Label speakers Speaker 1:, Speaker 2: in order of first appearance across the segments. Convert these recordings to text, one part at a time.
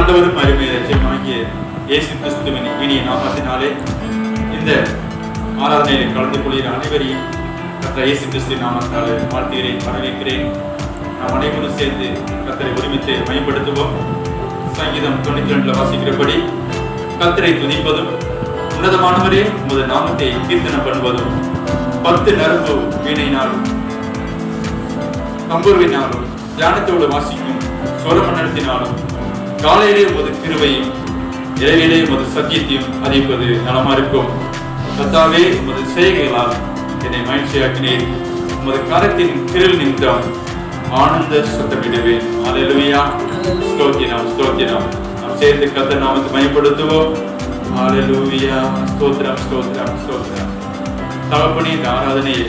Speaker 1: ஆண்டவரும் அருமை லட்சியமாகிய இயேசு கிறிஸ்துவின் இனிய நாமத்தினாலே இந்த ஆராதனையில் கலந்து கொள்கிற அனைவரையும் கர்த்தர் இயேசு கிறிஸ்துவின் நாமத்தால் வாழ்த்துகிறேன், வரவேற்கிறேன். நாம் அனைவரும் சேர்ந்து கர்த்தரை ஒருமித்து மேம்படுத்துவோம். சங்கீதம் 92 வாசிக்கிறபடி கர்த்தரை துதிப்பதும் உன்னதமானவரே உமது நாமத்தை கீர்த்தனம் பண்ணுவதும் 10 நரம்பு வீணையினாலும் தம்புருவினாலும் தியானத்தோடு வாசிக்கும் சுவரமண்டலத்தினாலும் காலையிலே உமது கிருபையும் இரவிலே உமது சத்தியத்தையும் அறிவிப்பது நலமா இருக்கும். கர்த்தாவே, உமது செய்கைகளால் என்னை மகிழ்ச்சியாக்கினேன். உமது கரத்தின் கிருள் நிமித்தம் ஆனந்த சத்தமிடுவேன். அல்லேலூயா, ஸ்தோத்திரம் ஸ்தோத்திரம். நாம் சேர்ந்து கர்த்தர் நாமத்தை மகிமைப்படுத்துவோம். அல்லேலூயா, ஸ்தோத்திரம் ஸ்தோத்திரம் ஸ்தோத்திரம். தகப்பனே, இந்த ஆராதனையை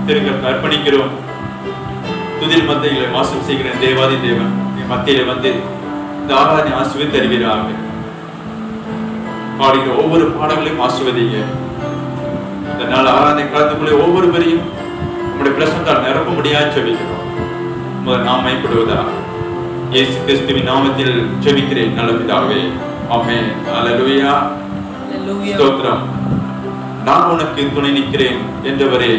Speaker 1: திருக்க அர்ப்பணிக்கிறோம். துதில் மத்தியில வாசம் செய்கிற தேவாதி தேவன் மத்தியில வந்து இந்த ஆராதனை ஆசீர்வதித்து தருவீராக. பாடுகிற ஒவ்வொரு பாடங்களையும் ஆசீர்வதிங்க. இந்த நாள் ஆராதனை கலந்துக்குள்ளே ஒவ்வொருவரையும் உங்களுடைய பிரசனத்தால் நிரப்ப முடியாது ஜெபிக்கிறோம். நாம் மைப்படுவதாக இயேசு கிறிஸ்துவின் நாமத்தில் ஜெபிக்கிறேன் நல்ல பிதாவே, ஆமென். அல்லேலூயா, ஸ்தோத்திரம். நான் உனக்கு துணை நிற்கிறேன் என்றவரே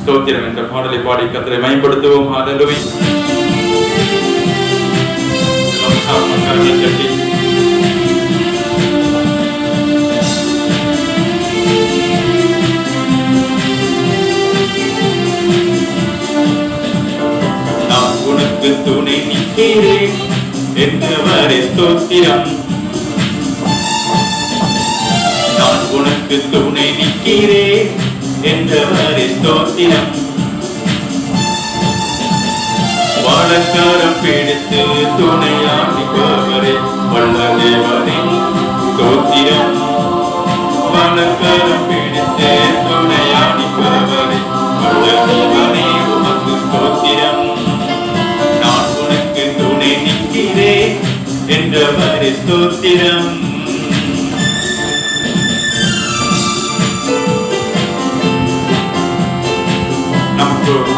Speaker 1: ஸ்தோத்திரம் என்ற பாடலை பாடி கர்த்தரை மகிமைப்படுத்துவோம். அல்லேலூயா. நான் உனக்கு துணை நிற்கிறேன் என்றவரே ஸ்தோத்திரம். நான் உனக்கு துணை நிற்கிறேன் என்றவரே ஸ்தோத்திரம். வாழக்காரம் பிடித்து துணையாடிப்பவரே வல்ல தேவனே ஸ்தோத்திரம். வாழக்காரம் பிடித்து துணையாடிப்பவரே வல்ல தேவனே உமக்கு ஸ்தோத்திரம். நான் உனக்கு துணை நிற்கிறேன் என்றவரே ஸ்தோத்திரம்.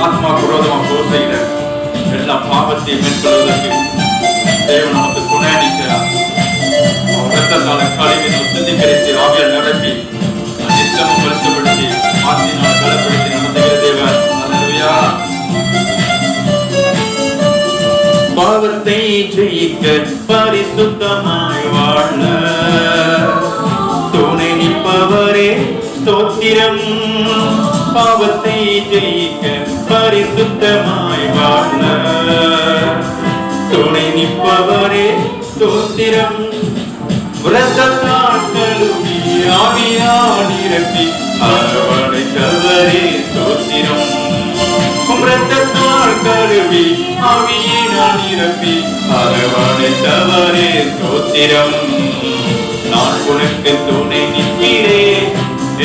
Speaker 1: ஆத்மா விரோதமா போர் செய்கிற எல்லா பாவத்தையும் மேற்கொள்வதற்கு தேவன் நமக்கு துணை நிற்கிறார். ரத்தத்தால கழிவை சுத்திகரித்து ஆவியால் நிரப்பி நித்தமும் பரிசுப்படுத்தி ஆத்தினால் பலப்படுத்தி நடத்துகிற தேவன். அல்லேலூயா. பாவத்தை ஜெயிக்க பரிசுத்தமாய் வாழ துணை நிற்பவரே ஸ்தோத்திரம். பாவத்தை ஜெயிக்க பரிசுத்தமாய் வாழ துணை நிற்பவரே ஸ்தோத்திரம். இரத்தத்தால் கழுவி ஆவியால் நிரப்பி அரவணைத்தவரே ஸ்தோத்திரம். இரத்தத்தால் கழுவி ஆவியினால் நிரப்பி அரவணைத்தவரே ஸ்தோத்திரம். நான் உனக்கு துணை நிற்கிறேன்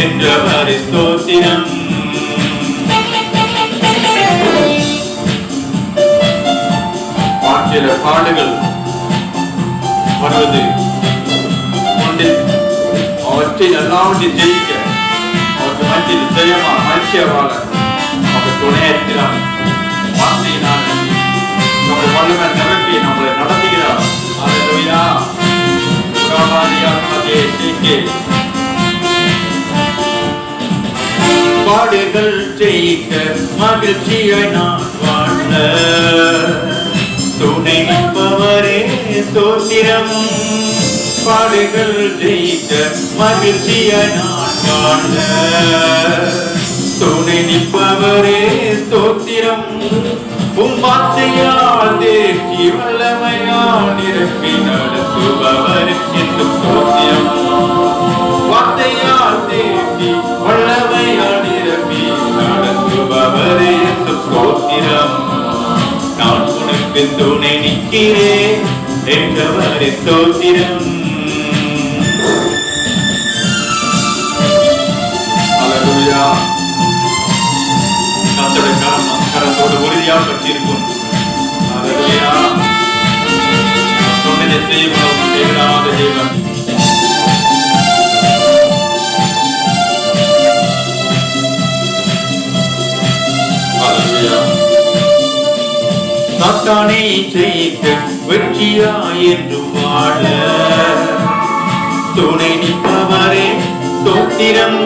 Speaker 1: என்றவரே ஸ்தோத்திரம். சில பாடுகள் வருவது கொண்டு அவற்றை எல்லாவற்றையும் ஜெயிக்க அவருக்கு மத்தியில் ஜெயமா மகிழ்ச்சியா வாழ அவங்க துணையாஇருக்கிறார். வார்த்தையினால நம்மளை வல்லமை நிரப்பி நம்மளை நடத்துகிறார். அல்லேலூயா. பாடுகள் ஜெயிக்க மகிழ்ச்சியாய் நான் வாழ துணை நிற்பவரே ஸ்தோத்திரம். பாடுகள் ஜெயிக்க மகிழ்ச்சியாய் நான் வாழ துணை நிற்பவரே ஸ்தோத்திரம். உம் வார்த்தையால் தேற்றி வல்லமையால் நிரப்பி நடத்துபவர் என்றும் ஸ்தோத்திரம். வார்த்தையால் தேற்றி வல்லமையால் நிரப்பி நடத்துபவர் என்றும் ஸ்தோத்திரம். நான் உனக்கு துணை நிற்கிறேன் என்றவரே ஸ்தோத்திரம். அல்லேலூயா. கர்த்தருடைய கரத்தோடு உறுதியாக பற்றியிருக்கும். அல்லேலூயா. சொன்னதை செய்யும் கைவிடாத தேவன். அல்லேலூயா. சாத்தானை ஜெயிக்க வெற்றியாய் என்று வாழ துணை நிற்பவரே ஸ்தோத்திரம்.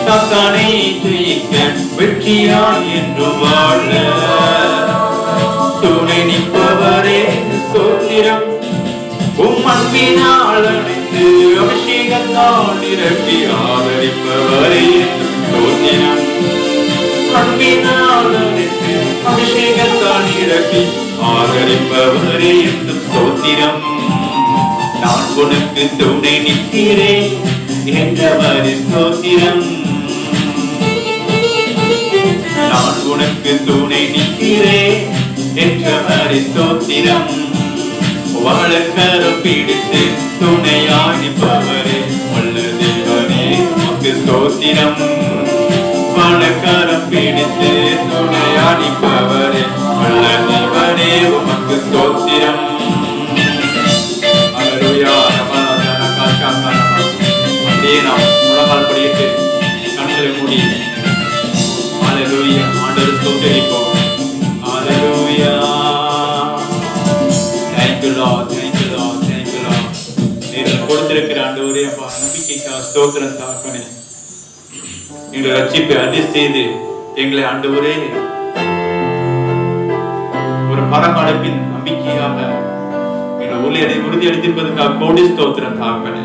Speaker 1: சாத்தானை ஜெயிக்க வெற்றியாய் என்று வாழ துணை நிற்பவரே ஸ்தோத்திரம். அன்பினால் அழைத்து அபிஷேகத்தால் நிரப்பி ஆதரிப்பவரே ஸ்தோத்திரம். அன்பினால் அழைத்து அபிஷேகத்தால் நிரப்பி ஆதரிப்பவரே ஸ்தோத்திரம். நான் உனக்கு துணை நிற்கிறேன் என்றவரே ஸ்தோத்திரம். நான் உனக்கு துணை நிற்கிறேன் என்றவரே ஸ்தோத்திரம். வாழக்கரம் பிடித்து துணையாடிப்பவரே வல்ல தேவனே உமக்கு ஸ்தோத்திரம். வாழக்கரம் பிடித்து துணையாடிப்பவரே வல்ல தேவனே உமக்கு ஸ்தோத்திரம். அல்லேலூயா. அப்படியே நாம் முழங்கால் படியிட்டு கண்களை மூடி அல்லேலூயா ஆண்டவரை ஸ்தோத்திரிப்போம். அல்லேலூயா. கொடுத்திருக்கிற ஆண்டவரே அப்பா நம்பிக்கைக்காக ஸ்தோத்திரம் தாக்கனே. எங்களை ரட்சிப்பை அதி செய்து எங்களை ஆண்டவரே ஒரு பரகாலப்பின் நம்பிக்கையாக எங்களை உறுதி அளித்திருப்பதற்காக கோடி ஸ்தோத்திரம் தாக்கனே.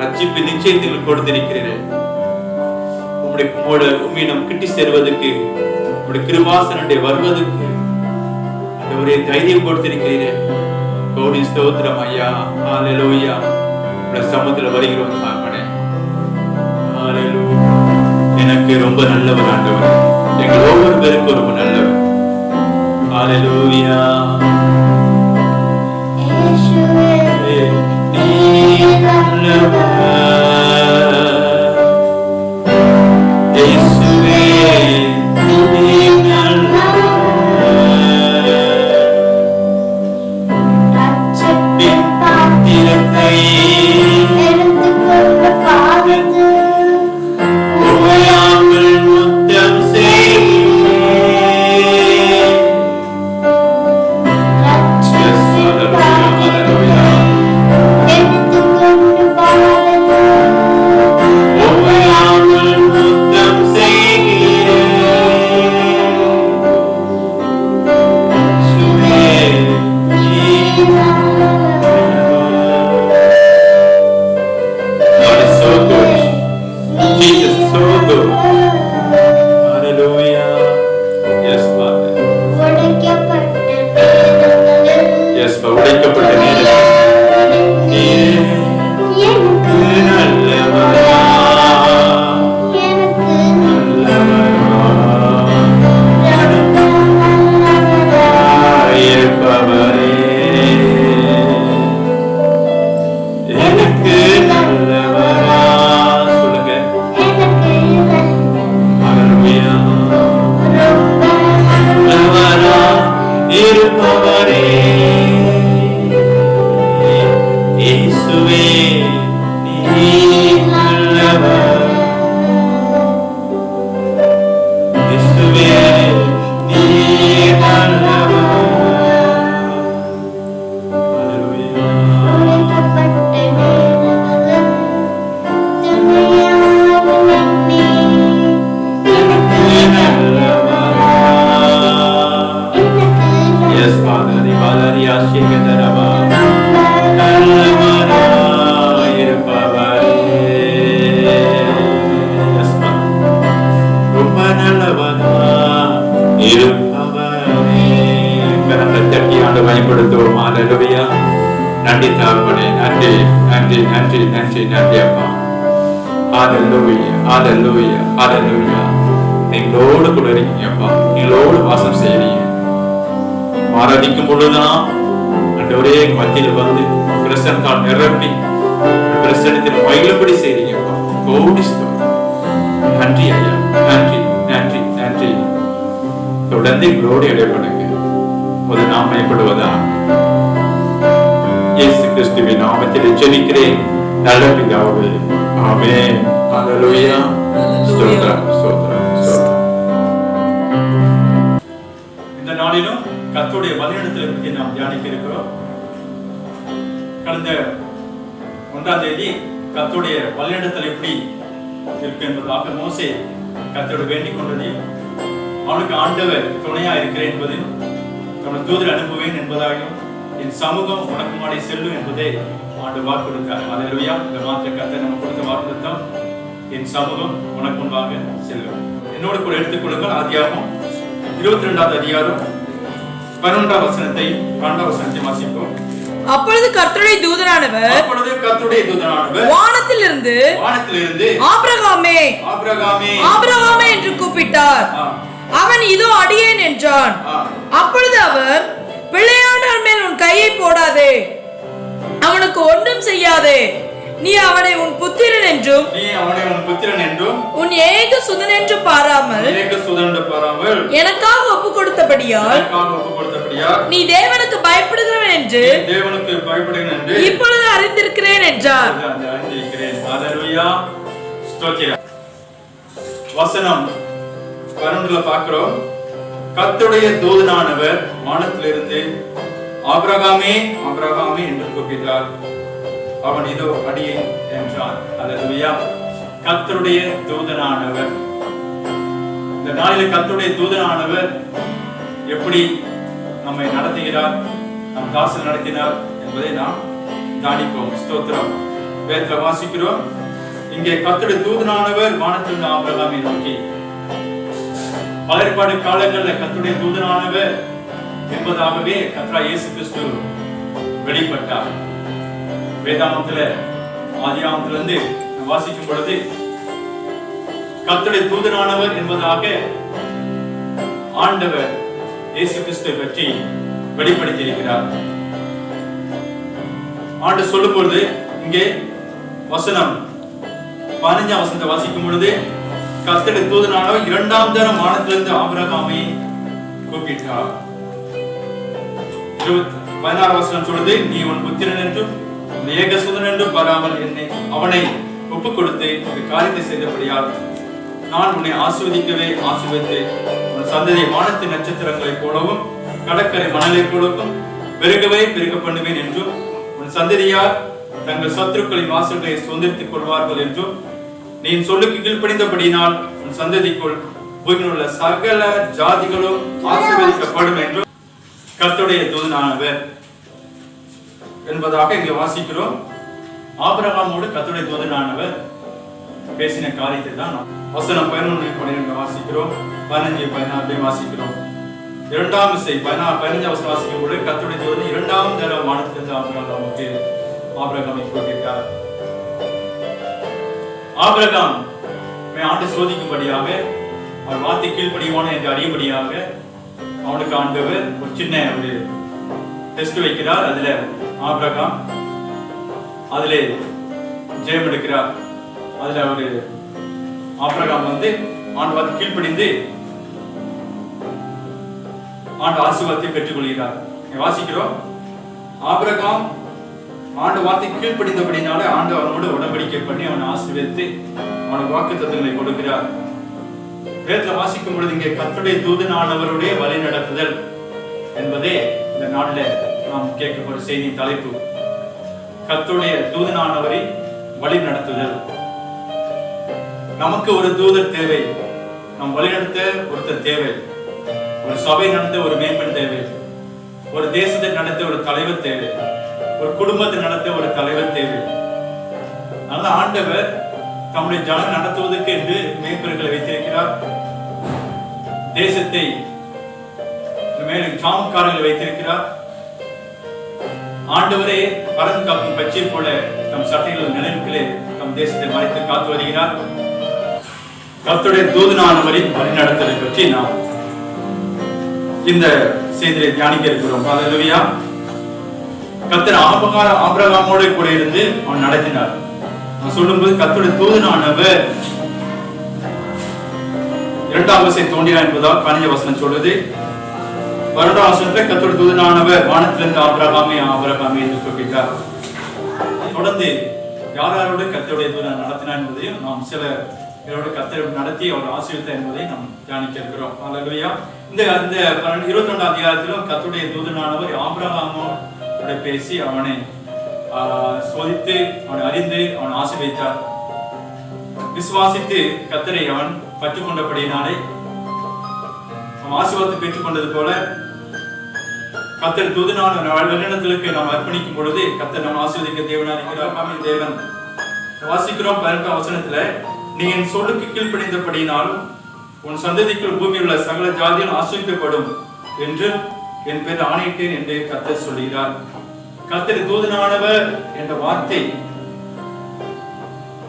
Speaker 1: ரட்சிப்பு நிச்சயத்தில் கொடுத்திருக்கிறேன். உம்மிடம் கிட்டி சேருவதற்கு உங்களுடைய கிருபாசனுடைய வருவதற்கு ஆண்டவரே தைரியம் கொடுத்திருக்கிறேன். கோடி ஸ்தோத்திரம் ஐயா. ஹல்லேலூயா. உடைய சமூகத்தில் வருகிறோம் தாங்கனே. ஹல்லேலூயா. எனக்கு ரொம்ப நல்லவர் ஆண்டவர். எங்கள் ஒவ்வொரு பேருக்கும் ரொம்ப நல்லவர். ஹல்லேலூயா. இயேசுவே நீ நல்லவர். இயேசுவே நீ நல்லவர். நன்றி தகப்பனே, நன்றி நன்றி நன்றி நன்றி நன்றி அப்பா. ஹல்லேலூயா ஹல்லேலூயா ஹல்லேலூயா. எங்களோடு கூட இருக்கீங்கப்பா, எங்களோடு வாசம் செய்றீங்க. ஆராதிக்கும் பொழுதுதான் ஆண்டவரே எங்க மத்தியில் வந்து பிரசன்னத்தால் நிரப்பி பிரசன்னத்தில் மகிழும்படி செய்றீங்கப்பா. கோடி ஸ்தோத்திரம். நன்றி ஐயா, நன்றி நன்றி நன்றி. தொடர்ந்து எங்களோடு இடைப்படுங்க. ஒரு நாம் மேம்படுவதா இயேசு கிறிஸ்துவின் நாமத்தில் ஜெபிக்கிறேன் நல்ல பிதாவே, ஆமென். ஹல்லேலூயா. ஸ்தோத்திரம் ஸ்தோத்திரம் ஸ்தோத்திரம். இந்த நாளிலும் கர்த்தருடைய வழிநடத்தலை பற்றி நாம் தியானிக்க இருக்கிறோம். கடந்த 1ஆம் தேதி கர்த்தருடைய வழிநடத்தல் எப்படி இருக்கு என்பதாக மோசே கர்த்தரோடு வேண்டிக் கொண்டதையும், அவனுக்கு ஆண்டவர் துணையா இருக்கிறேன் என்பதையும், தன்னுடைய தூதரை அனுப்புவேன் என்பதாகவும், என் சமூகம் உனக்கு முன்னாடி செல்லும் என்பதை ஆண்டு வாக்கு கொடுத்தார். அல்லேலூயா. இந்த மாத்திர கர்த்தர் நம்ம கொடுத்த வாக்குத்தத்தம், என் சமூகம் உனக்கு முன்பாக செல்லும். என்னோடு கூட எடுத்துக்கொள்ளுங்கள். ஆதியாகமம் 22வது அதிகாரம் 11ஆம் வசனத்தை 12ஆம் வசனத்தை வாசிப்போம்.
Speaker 2: அப்பொழுது கர்த்தருடைய தூதனானவர் வானத்திலிருந்து ஆபிரகாமே
Speaker 1: ஆபிரகாமே
Speaker 2: ஆபிரகாமே என்று கூப்பிட்டார். அவன் இதோ அடியேன் என்றான். அப்பொழுது அவர், பிள்ளையாண்டார் மேல் உன் கையை போடாதே, அவனுக்கு ஒன்றும் செய்யாதே, நீ அவனை உன் புத்திரன் என்றும் உன் ஏக சுதன் என்று பாராமல் எனக்காக ஒப்பு கொடுத்தபடியால் நீ தேவனுக்கு பயப்படுகிறவன் என்று இப்பொழுது அறிந்திருக்கிறேன் என்றார்.
Speaker 1: வசனம் 12ல பார்க்கிறோம். கர்த்தருடைய தூதனானவர் வானத்திலிருந்து ஆபிரகாமே ஆபிரகாமே என்று கூப்பிட்டார். அவன் இதோ அடியேன் என்றான். அல்லேலூயா. கர்த்தருடைய தூதனானவர். இந்த நாளில் கர்த்தருடைய தூதனானவர் எப்படி நம்மை நடத்துகிறார், நம் தாசன் நடத்தினார் என்பதை நாம் தியானிப்போம். ஸ்தோத்திரம். வேதத்தில் வாசிக்கிறோம். இங்கே கர்த்தருடைய தூதனானவர் வானத்திலிருந்து ஆபிரகாமை நோக்கி, பழைய காலங்களில் கர்த்தருடைய தூதனானவர் என்பதாகவே கர்த்தர் இயேசு கிறிஸ்து வெளிப்பட்டார். வேதாகமத்துல ஆதியாகமத்திலிருந்து வாசிக்கும் பொழுது கர்த்தருடைய தூதனானவர் என்பதாக ஆண்டவர் இயேசு கிறிஸ்துவை பற்றி வெளிப்படுத்தி இருக்கிறார். ஆண்டு சொல்லும் பொழுது இங்கே வசனம் 15ஆம் வசனத்தை வாசிக்கும் பொழுது கர்த்தருடைய தூதனானவர் 2ஆம் தரம் வானத்திலிருந்து ஆபிரகாமை கூப்பிட்டார். 16ஆம் வசனம் சொல்லுது, நீ உன் புத்திரன் என்றும் ஏக சுதன் என்றும் பாராமல் அவனை ஒப்புக் கொடுத்து இந்த காரியத்தை செய்தபடியால் நான் உன்னை ஆசீர்வதிக்கவே ஆசீர்வதித்து உன் சந்ததியை வானத்தின் நட்சத்திரங்களைப் போலவும் கடற்கரை மணலைப் போலவும் பெருகவே பெருக பண்ணுவேன் என்றும் உன் சந்ததியார் தங்கள் சத்துருக்களின் வாசல்களை சுதந்திரித்துக் கொள்வார்கள் என்றும் நீ சொல்லுக்கு கீழ்ப்படிந்தபடினால் உன் சந்ததிக்குள் பூமியில் உள்ள சகல ஜாதிகளும் ஆசீர்வதிக்கப்படும் என்றும் கர்த்தருடைய தூதனானவர் என்பதாக இங்கே வாசிக்கிறோம். ஆபிரகாமோடு கர்த்தருடைய தூதனானவர் பேசின காரியத்தை தான் வசனம் 11-12 வாசிக்கிறோம். 15-16 வாசிக்கிறோம். 2ஆம் இசை 15 வசனம் வாசிக்கும் பொழுது கர்த்தருடைய தூதன் 2ஆம் தரம் வானத்திலிருந்து ஆபிரகாமை கூப்பிட்டார். ஆபிரகாம் ஆண்டு சோதிக்கும்படியாக, அவர் வார்த்தை கீழ்ப்படிவான என்று அறியும்படியாக அவனுக்கு ஆண்டவர் ஒரு சின்ன ஒரு டெஸ்ட் வைக்கிறார். அதுல ஆபிரகாம் அதிலே ஜெயம் எடுக்கிறார். அதுல ஒரு ஆபிரகாம் ஆண்டு கீழ்ப்படிந்து ஆண்டு ஆசீர்வாதத்தை பெற்றுக்கொள்கிறார். வாசிக்கிறோம். ஆபிரகாம் ஆண்டு வார்த்தை கீழ்ப்படிந்தபடினால ஆண்டு அவனோடு உடன்படிக்கை பண்ணி அவனை ஆசீர்வதித்து அவனுக்கு வாக்குத்தத்தங்களை கொடுக்கிறார். வேதத்தில் வாசிக்கும் பொழுது இங்கே கர்த்தருடைய தூதனானவருடைய வழி நடத்துதல் என்பதே இந்த நாளில் நாம் கேட்கப்படும் செய்தி தலைப்பு. கர்த்தருடைய தூதனானவரை வழி நடத்துதல். நமக்கு ஒரு தூதர் தேவை, நம் வழி நடத்த ஒருத்தர் தேவை, ஒரு சபை நடத்த ஒரு மேம்பன் தேவை, ஒரு தேசத்தை நடத்த ஒரு தலைவர் தேவை, ஒரு குடும்பத்தை நடத்த ஒரு தலைவர் தேவை. அதனால ஆண்டவர் தம்முடைய ஜனம் நடத்துவதற்கு என்று மேய்ப்பர்களை வைத்திருக்கிறார். தேசத்தை மேலும் சாமக்காரர்களை வைத்திருக்கிறார். ஆண்டவரே பறந்து காக்கும் பச்சை போல தம் சட்டைகள் நினைவுகளே தம் தேசத்தை மறைத்து காத்து வருகிறார். கர்த்தருடைய தூதனானவரின் வழிநடத்தலை பற்றி நாம் இந்த செய்தியை தியானிக்க இருக்கிறோம். அல்லேலூயா. கர்த்தர் ஆபிரகாமோடு கூட இருந்து அவன் நடத்தினார். நான் சொல்லும்போது கர்த்தருடைய தூதனானவர் 2ஆம் வசை தோன்றினார் என்பதால் 15 வசனம் சொல்லுது. 12ஆம் வசனத்துல கர்த்தருடைய தூதனானவர் வானத்திலிருந்து ஆபிரகாமே ஆபிரகாமே என்று கூப்பிட்டார். தொடர்ந்து யாரோடு கர்த்தருடைய தூதன் நடத்தினார் என்பதையும் நாம் சில கர்த்தர் நடத்தி அவர் ஆசீர்வதித்தார் என்பதை நாம் தியானிக்க இருக்கிறோம். அல்லேலூயா. இந்த 22ஆம் அதிகாரத்திலும் கர்த்தருடைய தூதனானவர் ஆபிரகாமோடு பேசி அவனை சோதித்து அவனை அறிந்து அவனை ஆசீர்வதித்தார். விசுவாசித்து கர்த்தரை அவன் பற்றிக் கொண்டபடியினாலே அவன் ஆசீர்வாதத்தை பெற்றுக் கொண்டது போல கர்த்தர் தூதனான வல்லினத்திற்கு நாம் அர்ப்பணிக்கும் பொழுது கர்த்தர் நாம் ஆசீர்வதிக்க தேவனா இருக்கிறார். தேவன் வாசிக்கிறோம் 18ஆம் வசனத்துல, நீ என் சொல்லுக்கு கீழ்ப்படிந்தபடியினாலும் உன் சந்ததிக்குள் பூமியில் உள்ள சகல ஜாதியும் ஆசீர்வதிக்கப்படும் என்று என் பேர் ஆணையிட்டேன் என்று கர்த்தர் சொல்கிறார். கர்த்தர் தூதனானவர் என்ற வார்த்தை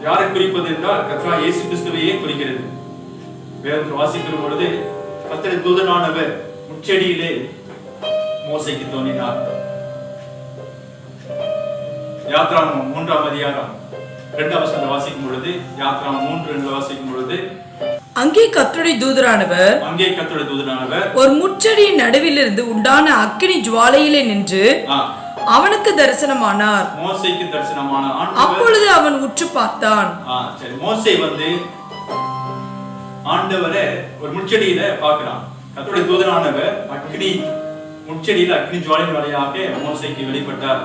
Speaker 1: யாரை குறிப்பது என்றால் கர்த்தர் இயேசு கிறிஸ்துவையே குறிக்கிறது. வேதத்தில் வாசிக்கிற பொழுது கர்த்தர் தூதனானவர் முச்செடியிலே மோசைக்கு தோன்றினார். யாத்ராகமம் 3ஆம் அதிகாரம் 2ஆம் வசனத்தை வாசிக்கும் பொழுது, யாத்ராகமம் 3:2 வாசிக்கும் பொழுது,
Speaker 2: அங்கே கர்த்தருடைய தூதனானவர் ஒரு முச்செடியின் நடுவிலிருந்து உண்டான அக்கினி ஜுவாலையிலே நின்று அவனுக்கு தரிசனமானார்.
Speaker 1: மோசேக்கு தரிசனமானார்.
Speaker 2: அப்பொழுது அவன் உற்று பார்த்தான்.
Speaker 1: சரி, மோசே ஆண்டவரை ஒரு முச்செடியில பார்க்கிறான். கர்த்தருடைய தூதனானவர் முச்செடியில அக்னி ஜுவாலின் வழியாக மோசேக்கு வெளிப்பட்டார்.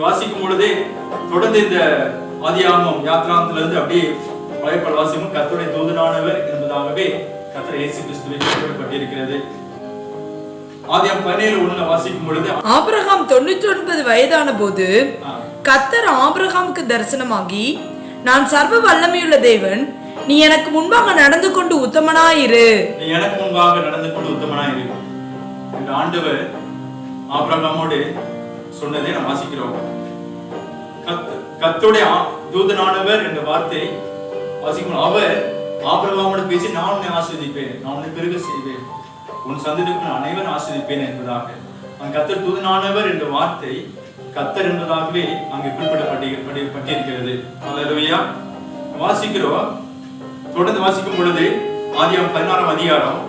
Speaker 1: வாசிக்கும் பொழுது தொடர்ந்து இந்த ஆதியாகமம் யாத்ராகமத்திலிருந்து அப்படியே பழைய வாசிக்கும் கர்த்தருடைய தூதனானவர் என்பதாகவே கர்த்தர் இயேசு கிறிஸ்துவை குறிப்பிடப்பட்டிருக்கிறது. ஆதியாகமம் 17:1 வாசிக்கும் பொழுது,
Speaker 2: ஆபிரகாம் 99 வயதான போது கர்த்தர் ஆபிரகாமுக்கு தரிசனமாகி, நான் சர்வ வல்லமையுள்ள தேவன், நீ எனக்கு முன்பாக நடந்து கொண்டு உத்தமனாயிரு என்று ஆண்டவர் ஆபிரகாமோடு சொன்னதை நாம் வாசிக்கிறோம். கர்த்தருடைய தூதனானவர் என்ற வார்த்தை வாசிக்கும். அவர் ஆபிரகாமோடு பேசி, நான் உன்னை ஆசீர்வதிப்பேன், நான் உன்னை பெருக செய்வேன், உன் சந்ததிக்கு அனைவரும் ஆசீர்வதிப்பேன் என்பதாக கர்த்தர் தூதனானவர் என்ற வார்த்தை கர்த்தர் என்பதாகவே அங்கு குறிப்பிடப்பட்டிருக்கிறது. அல்லேலூயா. வாசிக்கிறோம். தொடர்ந்து வாசிக்கும் பொழுது ஆதியாகமம் 16ஆம் அதிகாரம்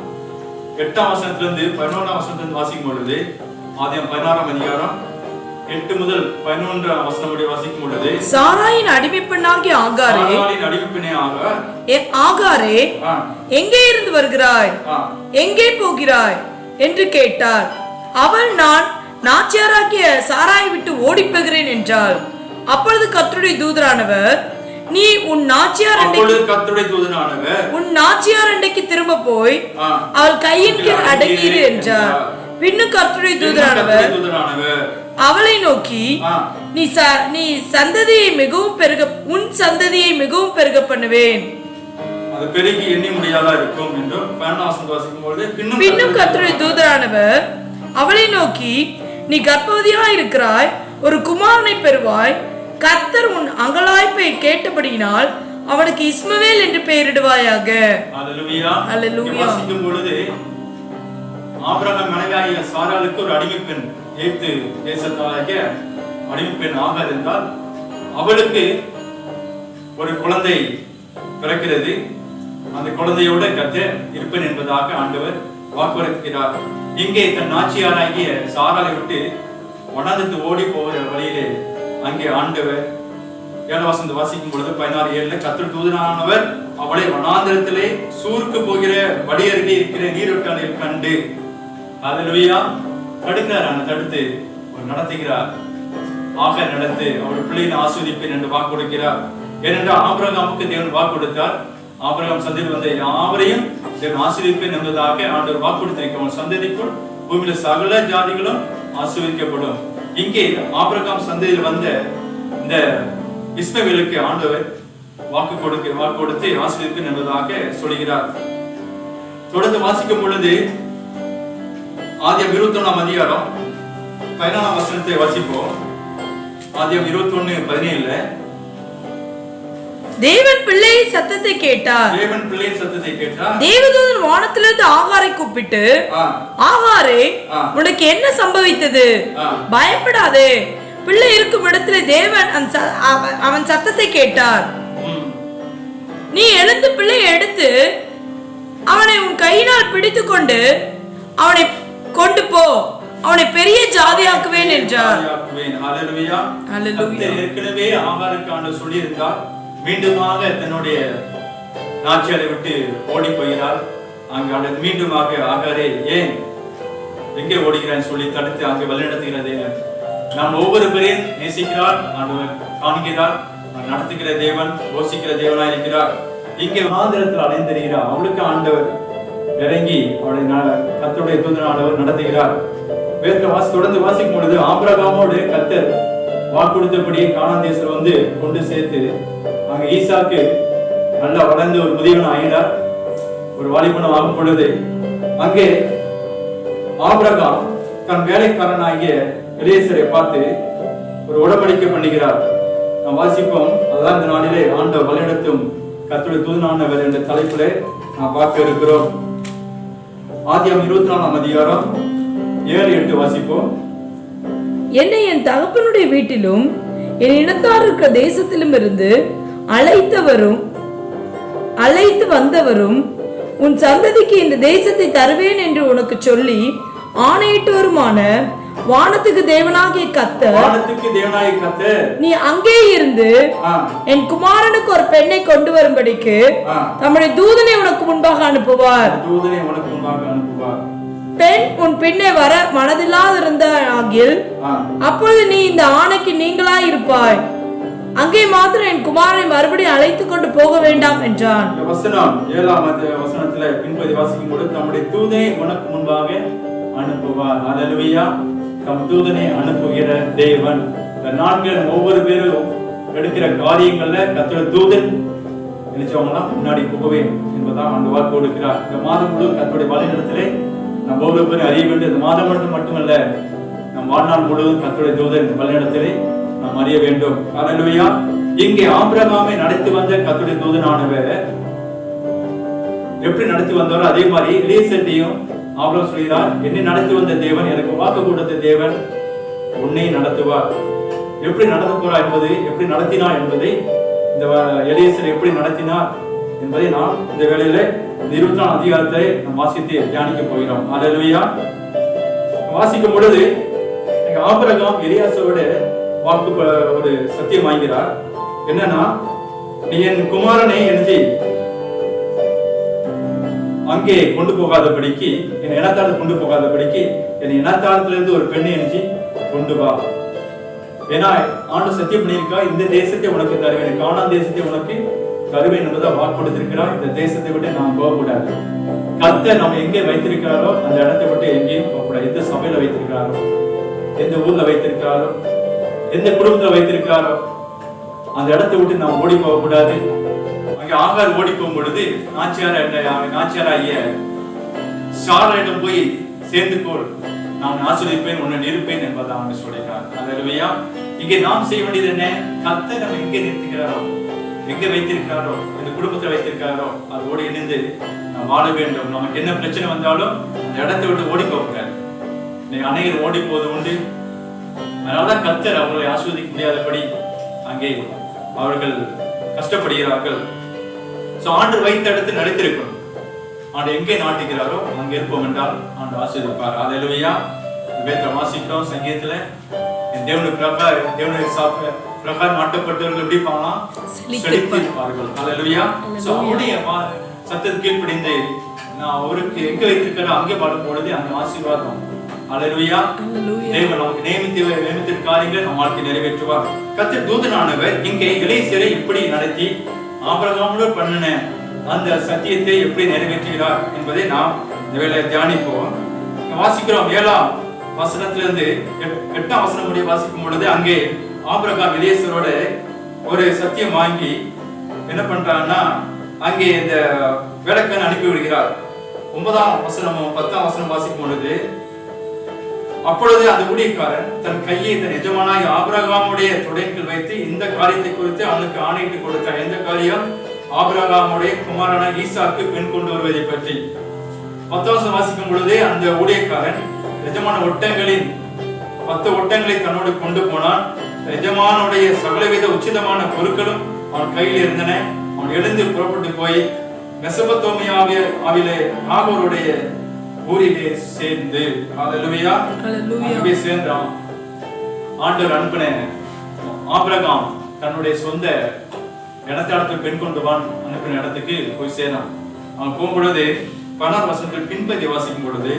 Speaker 2: 8ஆம் வசனத்திலிருந்து 11ஆம் வசனத்திலிருந்து வாசிக்கும் பொழுது, ஆதியாகமம் 16ஆம் அதிகாரம் 8 முதல் 11ஆம் வசனம் வரை வாசிக்கும் பொழுது, சாராயின் அடிமைப்பெண்ணாகிய ஆகாரே, எங்கே இருந்து வருகிறாய், எங்கே போகிறாய் என்று கேட்டார். அவள், நான் நாச்சியாராகிய சாராயை விட்டு ஓடி போகிறேன் என்றாள். அப்பொழுது கர்த்தருடைய தூதனானவர், நீ உன் நாச்சியார் அண்டைக்கு திரும்ப போய் அவள் கையின் கீழ் அடங்கியிரு என்றார். பின்னும் கர்த்தருடைய தூதனானவர் அவளை நோக்கி, நீ சந்ததியை மிகவும் உன் சந்ததியை மிகவும் பெருக பண்ணுவேன்,
Speaker 1: அது பெருகி எண்ணி முடியாதா இருக்கும் என்று வாசிக்கும் பொழுது,
Speaker 2: பின்னும் கர்த்தருடைய தூதனானவர் அவளை நோக்கி, நீ கர்ப்பவதியாய் இருக்கிறாய், ஒரு குமாரனை பெறுவாய், கர்த்தர் உன் அங்கலாய்ப்பை கேட்டபடியினால் அவனுக்கு இஸ்மவேல் என்று பெயரிடுவாயாக.
Speaker 1: அல்லேலூயா. அல்லேலூயா. வாசிக்கும் பொழுது ஆபிரகாம் மனைவியாகிய சாராளுக்கு ஒரு அடிமைப்பெண், எகிப்து தேசத்தாகிய அடிமைப்பெண் ஆகார் என்றால், அவளுக்கு ஒரு குழந்தை பிறக்கிறது. அந்த குழந்தையோட கர்த்தர் இருப்பேன் என்பதாக ஆண்டவர் வாக்குறுத்துகிறார். இங்கே தன் நாச்சியாராகிய சாராளை விட்டு வனாந்தரத்து ஓடி போகிற வழியிலே அங்கே ஆண்டவர் 7 வசனத்தை வாசிக்கும் பொழுது 16:7 கர்த்தர் தூதனானவர் அவளை வனாந்தரத்திலே சூருக்கு போகிற வழி அருகே இருக்கிற நீரோட்டாளில் கண்டு, அல்லேலூயா, தடுக்கிறார். தடுத்து நடத்துகிறார். ஆக நடத்து அவருடைய பிள்ளையின் ஆசீர்வதிப்பேன் என்று வாக்கு கொடுக்கிறார். ஏனென்றால் ஆபிரகாமுக்கு தேவன் வாக்கு கொடுத்தார். ஆபிரகாம் சந்ததியில் வந்த யாவரையும் தேவன் ஆசீர்வதிப்பேன் என்பதாக ஆண்டவர் வாக்கு கொடுத்திருக்கிறார். சந்ததிக்குள் பூமியில சகல ஜாதிகளும் ஆசீர்வதிக்கப்படும். இங்கே ஆபிரகாம் சந்ததியில் வந்த இந்த இஸ்மவேலுக்கு ஆண்டவர் வாக்கு கொடுத்து ஆசீர்வதிப்பேன் என்பதாக சொல்கிறார். தொடர்ந்து வாசிக்கும் பொழுது ஆதியாகமம் 21ஆம் அதிகாரம் 14ஆம் வசனத்தை வாசிப்போம். ஆதியாகமம் 21:17
Speaker 2: தேவன் பிள்ளையின் சத்தத்தை கேட்டார். தேவதூதன் வானத்திலிருந்து ஆகாரை கூப்பிட்டு, ஆகாரே, உனக்கு என்ன சம்பவித்தது? பயப்படாதே, பிள்ளை இருக்கும் இடத்துல தேவன் அவன் சத்தத்தை கேட்டார். நீ எழுந்து பிள்ளையை எடுத்து அவனை உன் கையினால் பிடித்து கொண்டு அவனை கொண்டு போ, அவனை பெரிய ஜாதியாக்குவேன் என்றார்.
Speaker 1: ஏற்கனவே ஆகாருக்கு ஆண்டவர் சொல்லியிருந்தார், மீண்டுமாக தன்னுடைய நாச்சியாரை விட்டு ஓடி போகிறார்.
Speaker 2: அங்கே மீண்டும் ஆகாரே ஏன் எங்கே ஓடுகிறான்னு சொல்லி தடுத்து அங்கே வழிநடத்துகிற தேவன். நாம் ஒவ்வொரு பேரையும் நேசிக்கிறார், ஆண்டவர் காண்கிறார், நடத்துகிற தேவன், யோசிக்கிற தேவனா இருக்கிறார். இங்கே மாந்திரத்தில் அடைந்திருக்கிறார். அவளுக்கு ஆண்டவர் இறங்கி அவளை கர்த்தருடைய தூதனானவர் நடத்துகிறார். வேதத்தை தொடர்ந்து வாசிக்கும் பொழுது ஆபிரகாமோடு கர்த்தர் வாக்குறுத்தபடி கானான் தேசத்துல வந்து கொண்டு சேர்த்து அங்க ஈசாக்கு நல்லா வளர்ந்து ஒரு முதியவன் ஆகிறார். ஒரு வாலிபன் ஆகும் பொழுது அங்கே ஆபிரகாம் தன் வேலைக்காரனாகிய எலியேசரை பார்த்து ஒரு உடன்படிக்கை பண்ணுகிறார். நாம் வாசிப்போம். அதுதான் இந்த நாளிலே ஆண்டவர் வழிநடத்தும் கர்த்தருடைய தூதனானவர் என்ற தலைப்பிலே நாம் பார்க்க இருக்கிறோம். ஆதியாகமம் 24ஆம் அதிகாரம் 7-8 வாசிப்போம்.
Speaker 3: என்னை என் தகப்பனுடைய வீட்டிலும் என் இனத்தார் இருக்கிற தேசத்திலும் இருந்து அழைத்து வந்தவரும் உன் சந்ததிக்கு இந்த தேசத்தை தருவேன் என்று உனக்கு சொல்லி ஆணையிட்டவருமான வானத்துக்கு தேவனாகிய கர்த்தர் நீ அங்கே இருந்து என் குமாரனுக்கு ஒரு பெண்ணை கொண்டு வரும்படிக்கு தம்முடைய தூதனை உனக்கு முன்பாக அனுப்புவார். பெண் உன் பின்னே வர மனதில்லாதிருந்த ஆகில் அப்பொழுது நீ இந்த ஆணைக்கு நீங்களாய் இருப்பாய். அங்கே மாத்திரம் என் குமாரனை மறுபடியும் அழைத்து கொண்டு போக வேண்டாம் என்றான்.
Speaker 2: வசனம் 7ஆம் வசனத்துல பின்பதி வாசிக்கும் பொழுது தம்முடைய தூதனை உனக்கு முன்பாக அனுப்புவார். அல்லேலூயா. தம் தூதனை அனுப்புகிற தேவன். இந்த நான்கு ஒவ்வொரு பேரும் எடுக்கிற காரியங்கள்ல கர்த்தருடைய தூதன் நினைச்சவங்களாம் முன்னாடி போவேன் என்பதான் அந்த வாக்கு கொடுக்கிறார். இந்த மாதம் முழுவதும் கர்த்தருடைய வழிநடத்தலை நம்ம ஒவ்வொரு பேரும் அறிய வேண்டும். இந்த மாதம் மட்டுமல்ல, நம் வாழ்நாள் முழுவதும் கர்த்தருடைய தூதன் வழிநடத்தலை நாம் அறிய வேண்டும். அல்லேலூயா. இங்கே ஆபிரகாமை நடத்தி வந்த கர்த்தருடைய தூதனானவர் எப்படி நடத்தி வந்தாரோ அதே மாதிரி எலியேசரையும் ஆபிரகாம் சொல்கிறார், என்னை நடத்தி வந்த தேவன், எனக்கு வாக்கு கொடுத்த தேவன் உன்னை நடத்துவார். எப்படி நடத்த போறார் என்பது, எப்படி நடத்தினார் என்பதை, இந்த எலியேசரை எப்படி நடத்தினார் என்பதை நாம் இந்த வேளையில 24ஆம் அதிகாரத்தை நாம் வாசித்து தியானிக்க போகிறோம். அல்லேலூயா. வாசிக்கும் பொழுது ஆபிரகாம் எலியாசோட வாக்கு ஒரு சத்தியம் வாங்கிறார். என்னன்னா, நீ என் குமாரனை எழுதி அங்கே கொண்டு போகாதபடிக்கு, என் இனத்தாளத்தை கொண்டு போகாதபடிக்கு என் இனத்தாளத்திலிருந்து ஒரு பெண்ணை எழுதி கொண்டு வா. ஏன்னா ஆண்டு சத்தியம் பண்ணியிருக்கா, இந்த தேசத்தை உனக்கு தருவேன், கானான் தேசத்தை உனக்கு தருவேன் என்பதை வாக்கு கொடுத்திருக்கிறார். இந்த தேசத்தை விட்டு நாம் போகக்கூடாது. கர்த்தர் நம்ம எங்கே வைத்திருக்கிறாரோ அந்த இடத்தை விட்டு எங்கேயும் போகக்கூடாது. எந்த சபையில வைத்திருக்கிறாரோ, எந்த ஊர்ல வைத்திருக்கிறாரோ, எந்த குடும்பத்துல வைத்திருக்கிறாரோ அந்த இடத்தை விட்டு நாம் ஓடி போகக்கூடாது. அங்கே ஆகார் ஓடி போகும் பொழுது நாச்சியாராகிய சாராளிடம் போய் சேர்ந்து கொள், நான் ஆசீர்வதிப்பேன், உன்னை நிறுப்பேன் என்பதை அவன் சொல்லினார். அல்லேலூயா. இங்கே நாம் செய்ய வேண்டியது என்ன? கர்த்தர் நம்ம எங்கே நிறுத்துகிறாரோ, எங்க வைத்திருக்காரோ, இந்த குடும்பத்தில் வைத்திருக்காரோ அதோடு இணைந்து நாம் வாழ வேண்டும். நமக்கு என்ன பிரச்சனை வந்தாலும் அந்த இடத்தை விட்டு ஓடி போகக்கூடாது. அநேகர் ஓடி போவது உண்டு. அதனாலதான் கர்த்தர் அவர்களை ஆஸ்வதிக்க முடியாதபடி அங்கே அவர்கள் கஷ்டப்படுகிறார்கள். ஆண்டு வைத்த இடத்தை நடத்திருக்கணும். ஆண்டு எங்கே நாட்டுகிறாரோ அங்கே இருப்போம் என்றால் ஆண்டு ஆசீர்வதிப்பார். அல்லேலூயா. வேதத்தை வாசிக்கிறோம். சங்கீதத்துல தேவனுடைய பிரகாரம் நாட்டப்பட்டவர்கள் எப்படி இருப்பாங்கன்னா செழித்திருப்பார்கள். அல்லேலூயா. அவருடைய சத்தத்துக்கு கீழ்ப்படிந்து நான் அவருக்கு எங்க வைத்திருக்கிறோம் அங்கே பாடும் பொழுது அந்த ஆசீர்வாதம். அல்லேலூயா. தேவன் நமக்கு நியமித்த காரியங்களை நம் வாழ்க்கை நிறைவேற்றுவார். கர்த்தர் தூதனானவர் இங்கே எலியேசரை இப்படி நடத்தி ஆபிரகாமோடு பண்ணின அந்த சத்தியத்தை எப்படி நிறைவேற்றுகிறார் என்பதை நாம் இந்த வேளையை தியானிப்போம். வாசிக்கிறோம். 7ஆம் வசனத்திலிருந்து 8ஆம் வசனம் முடிய வாசிக்கும் பொழுது அங்கே ஆபிரகாம் எலியேசரோட ஒரு சத்தியம் வாங்கி என்ன பண்றாங்கன்னா அங்கே இந்த வேலைக்காரனை அனுப்பி விடுகிறார். 9ஆம் வசனமும் 10ஆம் வசனம் வாசிக்கும் பொழுது, அப்பொழுது அந்த ஊழியக்காரன் தன் கையை தன் எஜமானாய் ஆபிரகாமுடைய தொடையில் வைத்து இந்த காரியத்தை குறித்து அவனுக்கு ஆணையிட்டு கொடுத்தார். எந்த காரியம்? ஆபிரகாமுடைய குமாரனான ஈசாக்கு பெண் கொண்டு வருவதை பற்றி. 10ஆம் வாசிக்கும் பொழுதே அந்த ஊழியக்காரன் எஜமான ஒட்டங்களின் 10 ஒட்டங்களை தன்னோடு கொண்டு போனான். எஜமானுடைய சகலவித உச்சிதமான பொருட்களும் அவன் கையில் இருந்தன. அவன் எழுந்து புறப்பட்டு போய் மெசொப்பொத்தேமியாவிலே நாகோருடைய ஊரிலே சேர்ந்து, அல்லேலூயா, அங்கே சேர்ந்தான். ஆண்டவர் அனுப்பின ஆபிரகாம் தன்னுடைய சொந்த இடத்தாளத்தில் பெண் கொண்டு அனுப்பின இடத்துக்கு போய் சேர்ந்தான். அவன் போகும்பொழுது 16 வசனத்தில் பின்பதி வாசிக்கும் பொழுது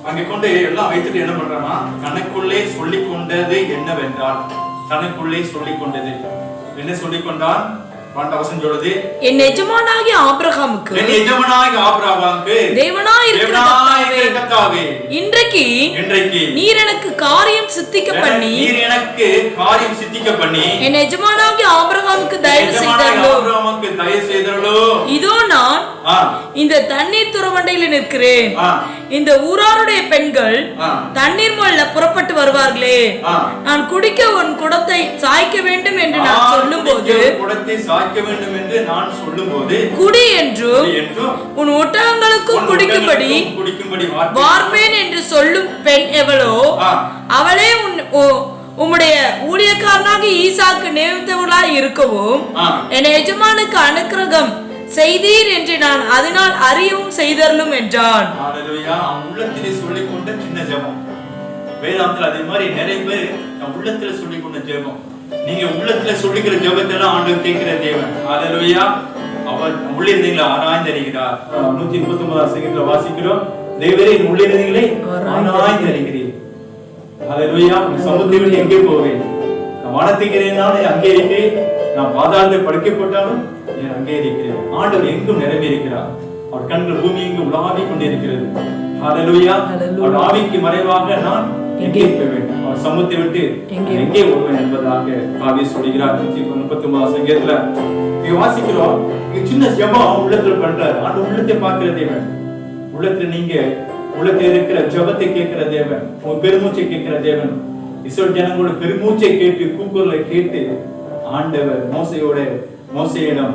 Speaker 2: அங்கே கொண்டு எல்லாம் வைத்துட்டு என்ன பண்றான்னா, தனக்குள்ளே சொல்லிக் கொண்டது என்னவென்றால், தனக்குள்ளே சொல்லிக் கொண்டது என்ன சொல்லிக் கொண்டான்? 12 வசனம் சொல்லுது,
Speaker 3: என் எஜமானாகிய ஆபிரகாமுக்கு தேவனாய் இருக்கிற கர்த்தாவே, இன்றைக்கு நீர் எனக்கு காரியம் சித்திக்க பண்ணி என் எஜமானாகிய ஆபிரகாமுக்கு தயவு செய்தருளோ. இதோ நான் இந்த தண்ணீர் துறவண்டையில் நிற்கிறேன். இந்த ஊராருடைய பெண்கள் தண்ணீர் மொழில புறப்பட்டு வருவார்களே, நான் குடிக்க உன் குடத்தை சாய்க்க வேண்டும் என்று நான் சொல்லும் போது, குடி என்றும் உன் ஒட்டகங்களுக்கும் குடிக்கும்படி வார்ப்பேன் என்று சொல்லும் பெண் எவளோ அவளே உம்முடைய ஊழியக்காரனாக ஈசாக்கு நியமித்தவர்களாய் இருக்கவும் என் எஜமானுக்கு அனுக்கிரகம் செய்தீர் என்று நான் அதனால் அறியவும் செய்தருளும் என்றான்.
Speaker 2: உள்ளத்திலே சொல்லிக் கொண்ட சின்ன ஜெபம். வேதாந்தத்தில் அதே மாதிரி நிறைய பேர் உள்ளத்துல சொல்லிக் கொண்ட ஜெபம். நீங்க உள்ளத்துல சொல்லிக்கிற ஜெபத்தை எல்லாம் ஆண்டவர் கேட்கிற தேவன். ஹல்லேலூயா. அவர் உள்ளிருந்தீங்களா ஆராய்ந்தறிகிறார். 139 சங்கீதத்துல வாசிக்கிறோம், தேவரே என் உள்ளிருந்தீங்களே ஆராய்ந்தறிகிறீர். ஹல்லேலூயா. சமுத்திரம் விட்டு எங்கே போவேன்? நான் வானத்துக்கிறேனாலும் அங்கே இருக்கிறேன், நான் பாதாளத்தை படுக்கை போட்டாலும் அங்கே இருக்கிறேன். ஆண்டவர் எங்கும் நிரம்பி இருக்கிறார். அவர் கண்கள் பூமி எங்கு உலாவிக் கொண்டிருக்கிறது. ஹல்லேலூயா. அவர் ஆவிக்கு மறைவாக நான் எங்கே போவேன்? அவர் சமூகத்தை விட்டு எங்கே போவேன் என்பதாக காவிய சொல்கிறார். 139 சங்கீதத்துல வாசிக்கிறோம். சின்ன ஜெபம் உள்ளத்துல பண்றாரு. ஆண்டு உள்ளத்தை பார்க்கிற தேவன். உள்ளத்துல நீங்க உள்ளத்துல இருக்கிற ஜெபத்தை கேட்கிற தேவன், உங்க பெருமூச்சை கேட்கிற தேவன். இஸ்ரவேல் ஜனங்களோட பெருமூச்சை கேட்டு கூக்குரலை கேட்டு ஆண்டவர் மோசேயிடம்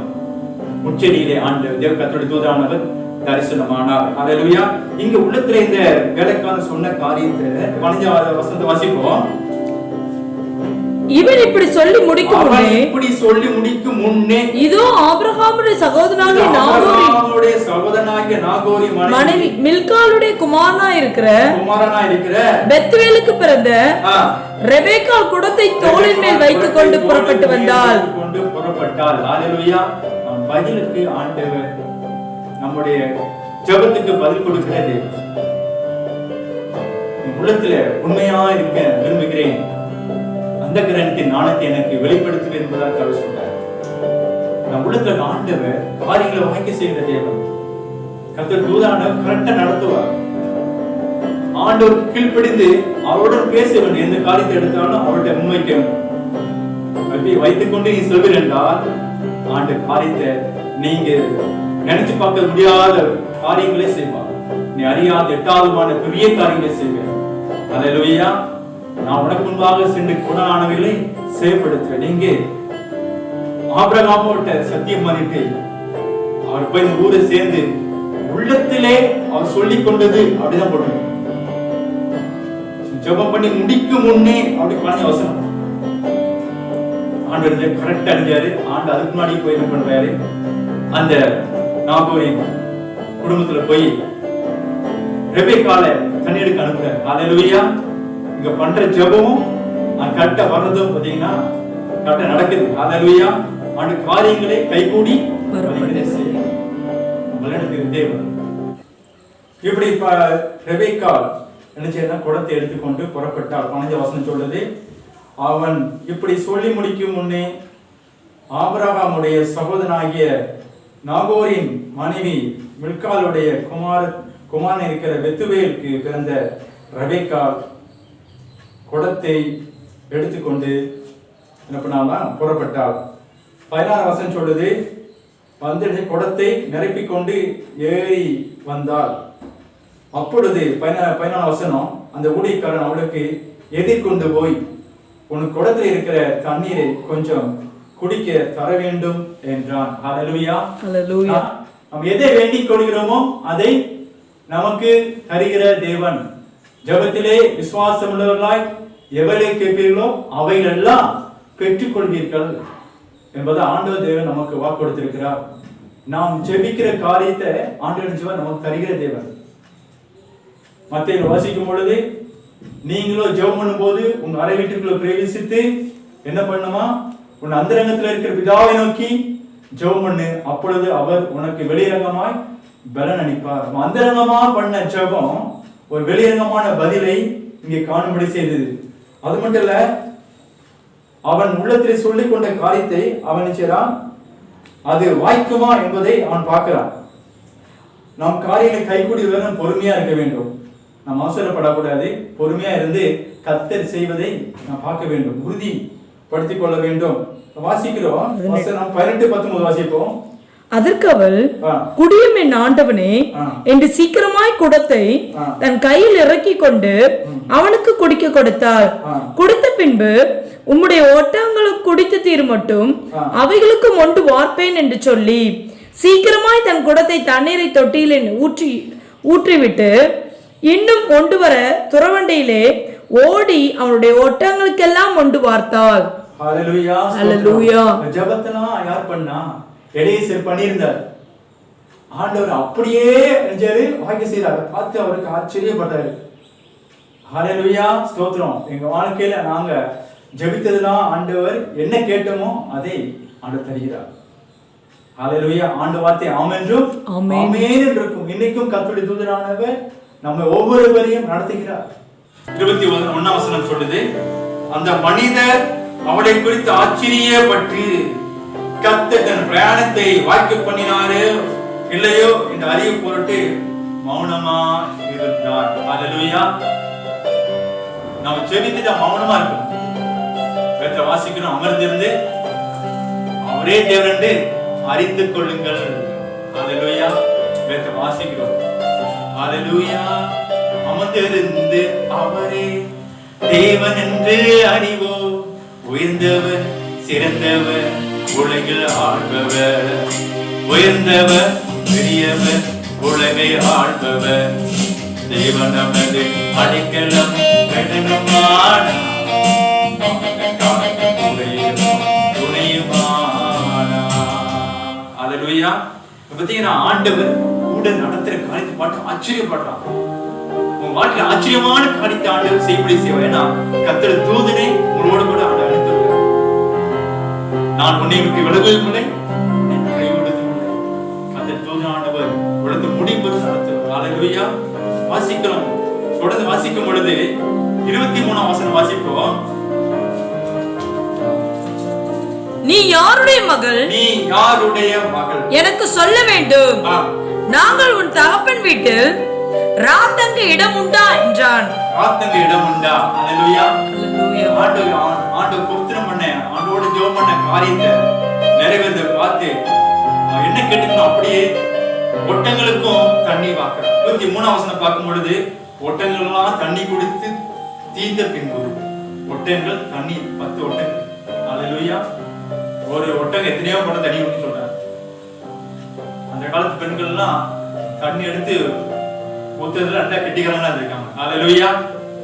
Speaker 2: முச்செடியிலே ஆண்டவர் தேவ கர்த்தருடைய தூதரானவர் தரிசனமானார். ஹல்லேலூயா. இங்க உள்ளத்துல இந்த வேலைக்கான சொன்ன காரியத்தை 15 வசனத்தை வாசிப்போம்.
Speaker 3: இவன் இப்படி சொல்லி முடிக்கும்
Speaker 2: முன்னே
Speaker 3: இதோ ஆபிரகாமுடைய சகோதரனாகிய நாகோரின் மனைவி மில்காளுடைய குமாரனாய் இருக்கிற பெத்துவேலுக்கு பிறந்த ரெபெக்காள் குடத்தை தோளின் மேல் வைத்துக் கொண்டு புறப்பட்டு வந்தாள்.
Speaker 2: ஹல்லேலூயா. பதிலுக்கு ஆண்டவர் நம்முடைய ஜெபத்துக்கு பதில் கொடுக்கிற தேவன். உள்ளத்துல உண்மையா இருக்க விரும்புகிறேன், அந்த கிரகத்தின் நாணத்தை எனக்கு வெளிப்படுத்துவேன் என்பதாக அவர் சொல்றார். நம் உள்ளத்துல ஆண்டவர் காரியங்களை வாங்கி செய்கிற தேவன். கர்த்தர் தூதனானவர் கரெக்டா நடத்துவார். ஆண்டவர் கீழ்ப்படிந்து அவருடன் பேச வேண்டும். எந்த காரியத்தை எடுத்தாலும் அவருடைய முன்வைக்கணும். வைத்துக் கொண்டு நீ சொல்வீர் என்றால் ஆண்டு காரியத்தை நீங்க நினைச்சு பார்க்க முடியாத காரியங்களே செய்வார். நீ அறியாத எட்டாவதுமான பெரிய காரியங்களை செய்வேன். ஹல்லேலூயா. நான் உனக்கு முன்பாக சென்று குணானவர்களை செயல்படுத்துவேன். நீங்க ஆபிரகாமோட சத்தியம் பண்ணிட்டு அவர் போய் இந்த ஊரை சேர்ந்து உள்ளத்திலே அவர் சொல்லிக் கொண்டது அப்படிதான் போடுங்க. ஜெபம் பண்ணி முடிக்கும் முன்னே அப்படி பண்ண அவசரம். ஆண்டு கரெக்ட் அடைஞ்சாரு. ஆண்டு அதுக்கு முன்னாடி போய் என்ன பண்றாரு, அந்த நாகோரின் குடும்பத்துல போய் ரெபெக்காளை தண்ணி எடுக்க அனுப்புறாரு. ஹல்லேலூயா. இங்க பண்ற ஜெபமும் கரெக்டா வர்றதும் பாத்தீங்கன்னா கரெக்டா நடக்குது. ஹல்லேலூயா. ஆண்டு காரியங்களை கைகூடி தேவன். இப்படி ரெபெக்காள் என்ன செய்யறா, குடத்தை எடுத்துக்கொண்டு புறப்பட்டாள். 15 வசனம் சொல்றது, அவன் இப்படி சொல்லி முடிக்கும் முன்னே ஆபிரகாமுடைய சகோதரனாகிய நாகோரின் மனைவி மில்காளுடைய குமாரன் இருக்கிற பெத்துவேலுக்கு பிறந்த ரெபெக்காள் குடத்தை எடுத்துக்கொண்டு என்ன பண்ணாலாம், புறப்பட்டாள். 16 வசனம் சொல்லுது, வந்து குடத்தை நிரப்பிக் கொண்டு ஏறி வந்தாள். அப்பொழுது 14 வசனம், அந்த ஊழியக்காரன் அவளுக்கு எதிர்கொண்டு போய் உனக்கு குடத்தில் இருக்கிற தண்ணீரை கொஞ்சம் குடிக்க தர வேண்டும் என்றான். ஹல்லேலூயா.
Speaker 3: ஹல்லேலூயா.
Speaker 2: நாம் எதை வேண்டிக் கொள்கிறோமோ அதை நமக்கு தருகிற தேவன். ஜெபத்திலே விசுவாசம் உள்ளவர்களாய் எவளை கேட்பீர்களோ அவைகளெல்லாம் பெற்றுக் கொள்வீர்கள் என்பதை ஆண்டவர் தேவன் நமக்கு வாக்கு கொடுத்திருக்கிறார். நாம் ஜெபிக்கிற காரியத்தை ஆண்டவர் நமக்கு தருகிற தேவன். மத்தேயுல வாசிக்கும் பொழுது, நீங்களோ ஜெபம் பண்ணும் போது உங்க அறை வீட்டுக்குள்ள பிரவேசித்து என்ன பண்ணுமா, உன் அந்தரங்கத்தில் இருக்கிற பிதாவை நோக்கி ஜெபம் பண்ணு, அப்பொழுது அவர் உனக்கு வெளிரங்கமாய் பலன் அளிப்பார். அந்தரங்கமா பண்ண ஜெபம் ஒரு வெளியரங்கமான பதிலை இங்கே காணும்படி செய்தது. அது மட்டும் இல்ல, அவன் உள்ளத்தில் சொல்லிக் கொண்ட காரியத்தை அவன் செய்றான், அது வாய்க்குமா என்பதை அவன் பார்க்கிறான். நாம் காரியங்களை கைகூடி வரும் பொறுமையா இருக்க வேண்டும். நாம் அவசரப்படக்கூடாது. பொறுமையா இருந்து கர்த்தர் செய்வதை நாம் பார்க்க வேண்டும், உறுதிப்படுத்திக் கொள்ள வேண்டும். வாசிக்கிறோம் 18-19 வாசிப்போம்.
Speaker 3: அதற்கு அவள், குடியும் என் ஆண்டவனே என்று சீக்கிரமாய் குடத்தை தன் கையில் இறக்கி கொண்டு அவனுக்கு குடிக்க கொடுத்தாள். குடித்த பின்பு, உம்முடைய ஒட்டகங்களுக்கு குடித்து தீர் மட்டும் அவைகளுக்கு மொண்டு வார்ப்பேன் என்று சொல்லி சீக்கிரமாய் தன் குடத்தை தண்ணீரை தொட்டியில் ஊற்றிவிட்டு இன்னும் கொண்டு வர துறவண்டையிலே ஓடி அவனுடைய ஒட்டகங்களுக்கெல்லாம் மொண்டு வார்த்தாள்.
Speaker 2: ஹல்லேலூயா,
Speaker 3: ஹல்லேலூயா.
Speaker 2: ஜெபத்தெல்லாம் யார் பண்ணா? எலியேசர் பண்ணியிருந்தார். ஆண்டவர் அப்படியே வாய்க்க செய்தார். பார்த்து அவருக்கு ஆச்சரியப்பட்டாரு. ஹல்லேலூயா, ஸ்தோத்திரம். எங்க வாழ்க்கையில நாங்க ஜெபித்ததெல்லாம் ஆண்டவர் என்ன கேட்டோமோ அதை ஆண்டவர் தருகிறார். ஹல்லேலூயா. ஆண்டு வார்த்தை ஆமென்றும் ஆமென் இருக்கும். இன்னைக்கும் கர்த்தருடைய தூதனானவர் நம்ம ஒவ்வொருவரையும் நடத்துகிறார்.
Speaker 1: 21 வசனம் சொல்லுது, அந்த மனிதர் அவளை குறித்து ஆச்சரியப்பட்டு கர்த்தர் தன் பிரயாணத்தை வாய்க்க பண்ணினாரே இல்லையோ என்று அறிய பொருட்டு மௌனமா இருந்தார். ஹல்லேலூயா. நாம ஜெபித்துட்டு மௌனமா இருக்கணும். வேத வாசிக்கணும், அமர்ந்திருந்து அவரே தேவன் என்று அறிந்து கொள்ளுங்கள். ஹல்லேலூயா. வேத வாசிக்கிறோம். ஹல்லேலூயா. அமர்ந்திருந்து அவரே தேவன் என்று அறிவோம். உயர்ந்தவர், சிறந்தவர், உலகில் ஆள்பவர். உயர்ந்தவர், பெரியவர், உலகை ஆள்பவர். தேவன் நமது அடைக்கலம், கடனுமான துணையுமானா. ஹல்லேலூயா. பார்த்தீங்கன்னா ஆண்டவர் கூட நடத்துற காரியத்தை பார்த்து ஆச்சரியப்படுறான். உங்க வாழ்க்கையில ஆச்சரியமான காரியத்தை ஆண்டவர் செய்யப்படி செய்வார். ஏன்னா கர்த்தர் தூதனை உங்களோட கூட ஆண்டவர் அனுப்புகிறார். நான் உன்னை விட்டு விலகுவதும் இல்லை, கைவிடுவதும் இல்லை. கர்த்தர் தூதன் ஆண்டவர் உலகத்தை முடிவு நடத்துவார். ஹல்லேலூயா. வாசிக்கிறோம். தொடர்ந்து வாசிக்கும் பொழுது 23 வசனம் வாசிப்போம்.
Speaker 3: நீ யாருடைய மகள்?
Speaker 1: நீ யாருடைய மகள்?
Speaker 3: எனக்கு சொல்ல வேண்டும். நாங்கள் உன் தகப்பன் வீட்டில் ராத்தங்க இடம் உண்டா என்றான்.
Speaker 1: ராத்தங்க இடம் உண்டா? ஹல்லேலூயா.
Speaker 3: ஹல்லேலூயா.
Speaker 2: ஆண்டவர் குப்திரம் பண்ண, ஆண்டோட ஜெபம் பண்ண காரியத்தை நிறைவேறத பார்த்து என்ன கேட்டுக்கணும், அப்படியே ஒட்டங்களுக்கும் தண்ணி வாக்குற. 23 வசனம் பார்க்கும் பொழுது ஒட்டங்கள்லாம் தண்ணி குடித்து தீர்ந்த பின்பு ஒட்டங்கள் தண்ணி 10 ஒட்டங்கள். ஹல்லேலூயா. ஒரு ஒட்டகம் எத்தனையோ கூட தண்ணி ஊற்றி சொல்றாங்க. அந்த காலத்து பெண்கள்லாம் தண்ணி எடுத்து ஊத்துறதுல ரெண்டா கெட்டிக்காரங்களா இருக்காங்க. ஹல்லேலூயா.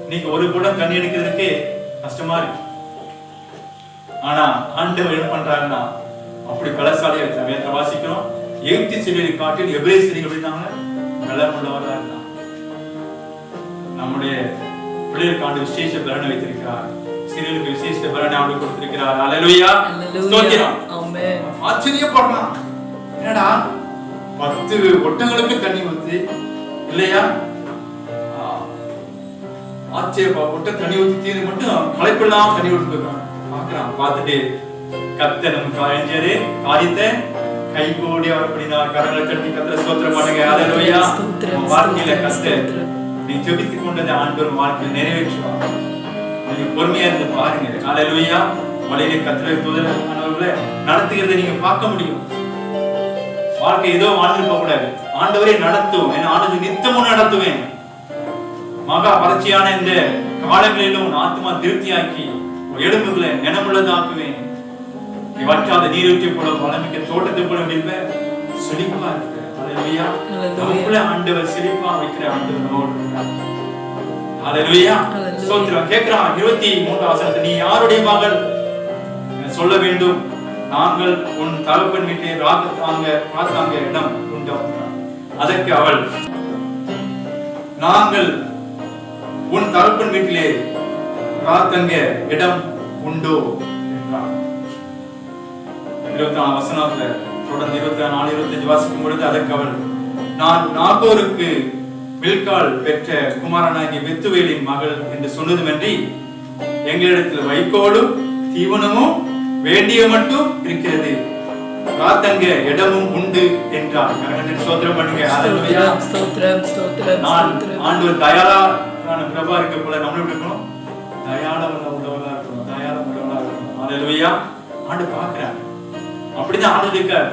Speaker 2: இன்னைக்கு ஒரு குடம் தண்ணி எடுக்கிறதுக்கு கஷ்டமா இருக்கு. ஆனா ஆண்டவர் என்ன பண்றாருன்னா அப்படி பலசாலியா இருக்காங்க. வேதத்தை வாசிக்கிறோம். எகிப்து ஸ்திரீகளை காட்டில் எபிரேய ஸ்திரீகள் எப்படினாங்க? பலமுள்ளவர்களா இருந்தாங்க. நம்முடைய பிள்ளைகளுக்கு ஆண்டு விசேஷ பலனை வைத்திருக்கிறார். ஸ்திரீகளுக்கு விசேஷ பலனை ஆண்டு கொடுத்திருக்கிறார். ஹல்லேலூயா. ஸ்தோத்திரம். ஆமென். ஆச்சரியப்படுறான். என்னடா 10 ஒட்டங்களுக்கு தண்ணி ஊத்தி இல்லையா? ஒட்ட தண்ணி ஊத்தி தீர்ந்து மட்டும் களைப்பெல்லாம் தண்ணி ஊற்றிருக்கான். பாக்குறான். பார்த்துட்டு கர்த்தர் நம்ம காரியத்தை கை கூடி அவர் அப்படினார். கரங்களை தட்டி கர்த்தரை ஸ்தோத்திரம் பண்ணுங்க. ஹல்லேலூயா. வாழ்க்கையில கர்த்தர் நீ ஜெபித்துக் கொண்டதை ஆண்டவர் வாழ்க்கையில் நிறைவேற்றுவார். நீங்க பொறுமையா இருந்து பாருங்க. ஹல்லேலூயா. வழியிலே கர்த்தரை தூதனானவர்களை நடத்துகிறதை நீங்க பார்க்க முடியும். வாழ்க்கை ஏதோ வாழ்ந்து போக கூடாது. ஆண்டவரே நடத்தும். ஆண்டவர் நித்தமும் நடத்துவேன். மகா வறட்சியான இந்த காலங்களிலும் உன் ஆத்மா திருப்தியாக்கி எலும்புகளை நினமுள்ளதாக்குவேன். நீ வற்றாத நீரூற்றி போல வளமிக்க தோட்டத்தை போல இருப்ப செழிப்பா இருக்க. ஹல்லேலூயா. நமக்குள்ள ஆண்டவர் செழிப்பா வைக்கிற ஆண்டவர். ஹல்லேலூயா. ஸ்தோத்திரம். கேக்குறான் 23 வசனத்தை, நீ யாருடைய மகள் சொல்ல வேண்டும். நாங்கள் உன் தகப்பன் வீட்டை ராத்தாங்க இடம் உண்டா? அதற்கு அவள், நாங்கள் உன் தகப்பன் வீட்டிலே ராத்தங்க இடம் உண்டோ என்றார். 24 வசனத்துல தொடர்ந்து 24, 25 வாசிக்கும் பொழுது அதற்கு அவள், நான் நாகோருக்கு மில்கால் பெற்ற குமாரனாகிய பெத்துவேலின் மகள் என்று சொன்னதுமன்றி எங்களிடத்தில் வைக்கோலும் தீவனமும் வேண்டிய மட்டும் இருக்கிறது, ராத்தங்க இடமும் உண்டு என்றார். ஸ்தோத்திரம் பண்ணுங்க. நான் ஆண்டவர் தயாரான பிரபா இருக்க போல நம்மளும் இருக்கணும், தயாரம் உள்ளவர்களா இருக்கணும், தயாரம் உள்ளவர்களா இருக்கணும். ஹல்லேலூயா. ஆண்டு பார்க்கிறார். அப்படிதான் ஆண்டு இருக்கார்.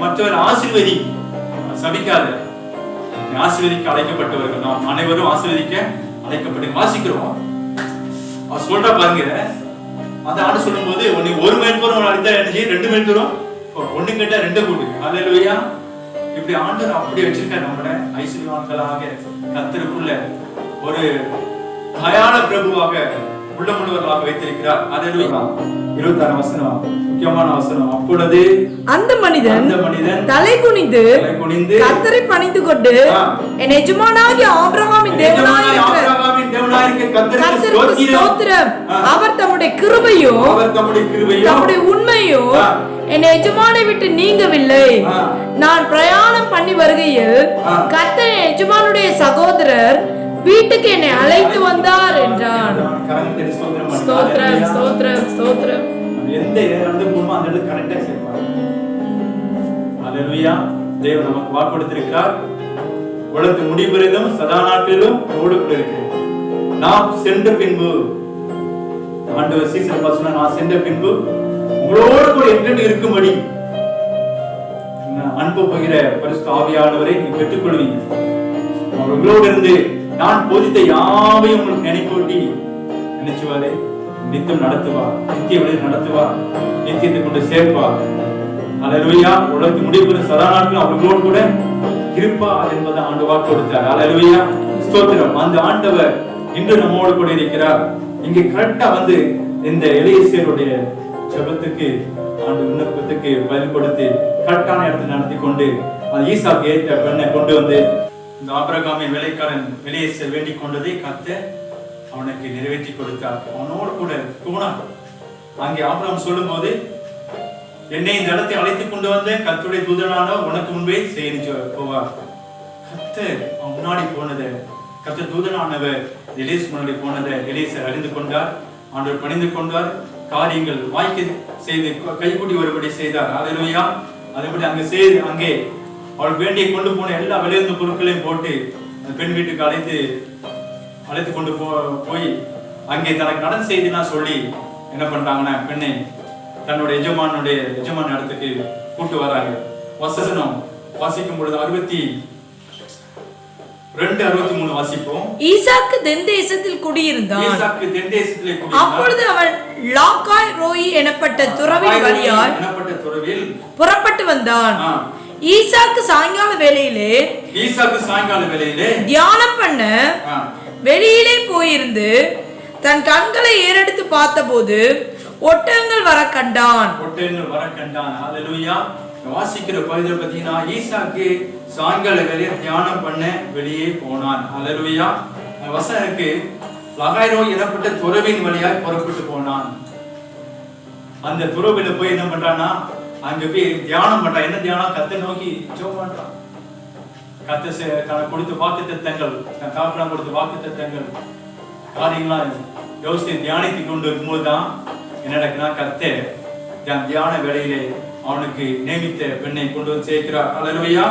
Speaker 2: மற்றவர் ஆசீர்வதி, சபிக்காத. ஆசீர்வதிக்க அழைக்கப்பட்டவர்கள் நாம் அனைவரும் ஆசீர்வதிக்க அழைக்கப்பட்டு வாசிக்கிறோம். அவர் சொல்ற பாருங்க, அந்த ஆண்டு சொல்லும் போது ஒரு மைல் தூரம் அழைத்தா என்ன செய்யும், 2 மைல் தூரம் ஒண்ணு கேட்டா 2 கூட்டு. ஹல்லேலூயா. இப்படி ஆண்டவர் அப்படி வச்சிருக்காரு. நம்மள ஐஸ்வர்யவான்களாக கர்த்தருக்குள்ள ஒரு தயார பிரபுவாக உள்ளமுள்ளவர்களாக வைத்திருக்கிறார். ஹல்லேலூயா. 26 வசனம் முக்கியமான வசனம். அப்பொழுது
Speaker 3: அந்த மனிதன் தலை குனிந்து கர்த்தரை பணிந்து கொண்டு என் எஜமானாகிய ஆபிரகாமின் தேவனாகிய கர்த்தருக்கு ஸ்தோத்திரம், அவர் தம்முடைய கிருபையும் தம்முடைய உண்மையும் என் எஜமானை விட்டு நீங்கவில்லை. நான் பிரயாணம் பண்ணி வருகையில் கர்த்தர் என் எஜமானுடைய சகோதரர் வீட்டுக்கு என்னை அழைத்து வந்தார் என்றான். ஸ்தோத்திரம், ஸ்தோத்திரம், ஸ்தோத்திரம்.
Speaker 2: எந்த இடத்துல போறோமோ அந்த இடத்துல கரெக்டா சேர்ப்பாங்க. ஹல்லேலூயா. தேவன் நமக்கு வாக்கு கொடுத்திருக்கிறார். உலகத்து முடிவரையிலும் சதா நாட்களிலும் ஓடு கூட இருக்கிறேன். நாம் சென்ற பின்பு ஆண்டவர் சீசன் சொன்னா, நான் சென்ற பின்பு உங்களோடு கூட என்று இருக்கும்படி அன்பு பகிர பரிசுத்த ஆவியானவரை நீ பெற்றுக்கொள்வீங்க. உங்களோடு இருந்து நான் போதித்த யாவையும் உங்களுக்கு நினைப்பூட்டி நினைச்சுவாரே நித்தியம் நடத்துவார், நித்திய வழியில் நடத்துவார், நித்தியத்தை கொண்டு சேர்ப்பார். ஹல்லேலூயா. உலகத்து முடிவு சதா நாட்களும் அவர்களோடு கூட இருப்பார் என்பதை ஆண்டு வாக்கு கொடுத்தார். ஹல்லேலூயா. ஸ்தோத்திரம். அந்த ஆண்டவர் இன்று நம்மோடு கூட இருக்கிறார். இங்கே கரெக்டா வந்து இந்த எலியேசருடைய ஜெபத்துக்கு ஆண்டு விண்ணப்பத்துக்கு பதில் கொடுத்து கரெக்டான இடத்துல நடத்தி கொண்டு அந்த ஈசாக்கு ஏற்ற பெண்ணை கொண்டு வந்து இந்த ஆபிரகாமின் வேலைக்காரன் எலியேசர் வேண்டிக் கொண்டதை கர்த்தர் அவனுக்கு நிறைவேற்றி கொடுத்தார். அவனோடு கூட போனான். அங்கே ஆபிரகாம் சொல்லும் போது, என்னை இந்த இடத்தை அழைத்துக் கொண்டு வந்த கர்த்தருடைய தூதனான உனக்கு முன்பே செய்து போவார். கர்த்தர் அவன் முன்னாடி போனதை, கர்த்தர் தூதனானவர் எலியேசர் முன்னாடி போனதை எலியேசர் அறிந்து கொண்டார். ஆண்டவர் பணிந்து கொண்டார். காரியங்கள் வாய்க்க செய்து கைகூடி வரும்படி செய்தார். ஹல்லேலூயா. அதேபடி அங்கே அவள் வேண்டிய கொண்டு போன எல்லா விலையுந்த பொருட்களையும் போட்டு அந்த பெண் வீட்டுக்கு அழைத்து கொண்டு போய் அங்கே தனக்கு நடந்த செய்தினா சொல்லி என்ன பண்றாங்கன்னா, பெண்ணை தன்னுடைய எஜமான இடத்துக்கு கூட்டு வராங்க. வசனம் வாசிக்கும் பொழுது 62:63 வாசிப்போம்.
Speaker 3: ஈசாக்கு தென்தேசத்தில் குடியிருந்தான். அப்பொழுது அவன் லாக்காய் ரோயி எனப்பட்ட துறவின் வழியாய் புறப்பட்டு வந்தான். ஈசாக்கு சாயங்கால வேளையிலே தியானம் பண்ண வெளியிலே போயிருந்து தன் கண்களை ஏறெடுத்து பார்த்தபோது ஒட்டகங்கள் வர கண்டான்.
Speaker 2: ஹல்லேலூயா. வாசிக்கிற பகுதியை பார்த்தீங்கன்னா, ஈசாக்கு சாயங்கால வேளையிலே தியானம் பண்ண வெளியே போனான். ஹல்லேலூயா. வசனத்துக்கு லகாய் ரோய் எனப்பட்ட துறவின் வழியாய் புறப்பட்டு போனான். அந்த துறவில போய் என்ன பண்றான்னா, அங்க போய் தியானம் பண்றான். என்ன தியானம்? கர்த்தரை நோக்கி ஜெபம் பண்றான். கர்த்தர் தனக்கு கொடுத்த வாக்குத்தத்தங்கள், தன் தகப்பனார் கொடுத்த வாக்குத்தத்தங்கள் காரியங்களாம் யோசித்து தியானித்து கொண்டு இருக்கும்போது தான் என்ன நடக்குன்னா, கர்த்தர் தியான வேளையிலே அவனுக்கு நியமித்த பெண்ணை கொண்டு வந்து சேர்க்கிறார். ஹல்லேலூயா.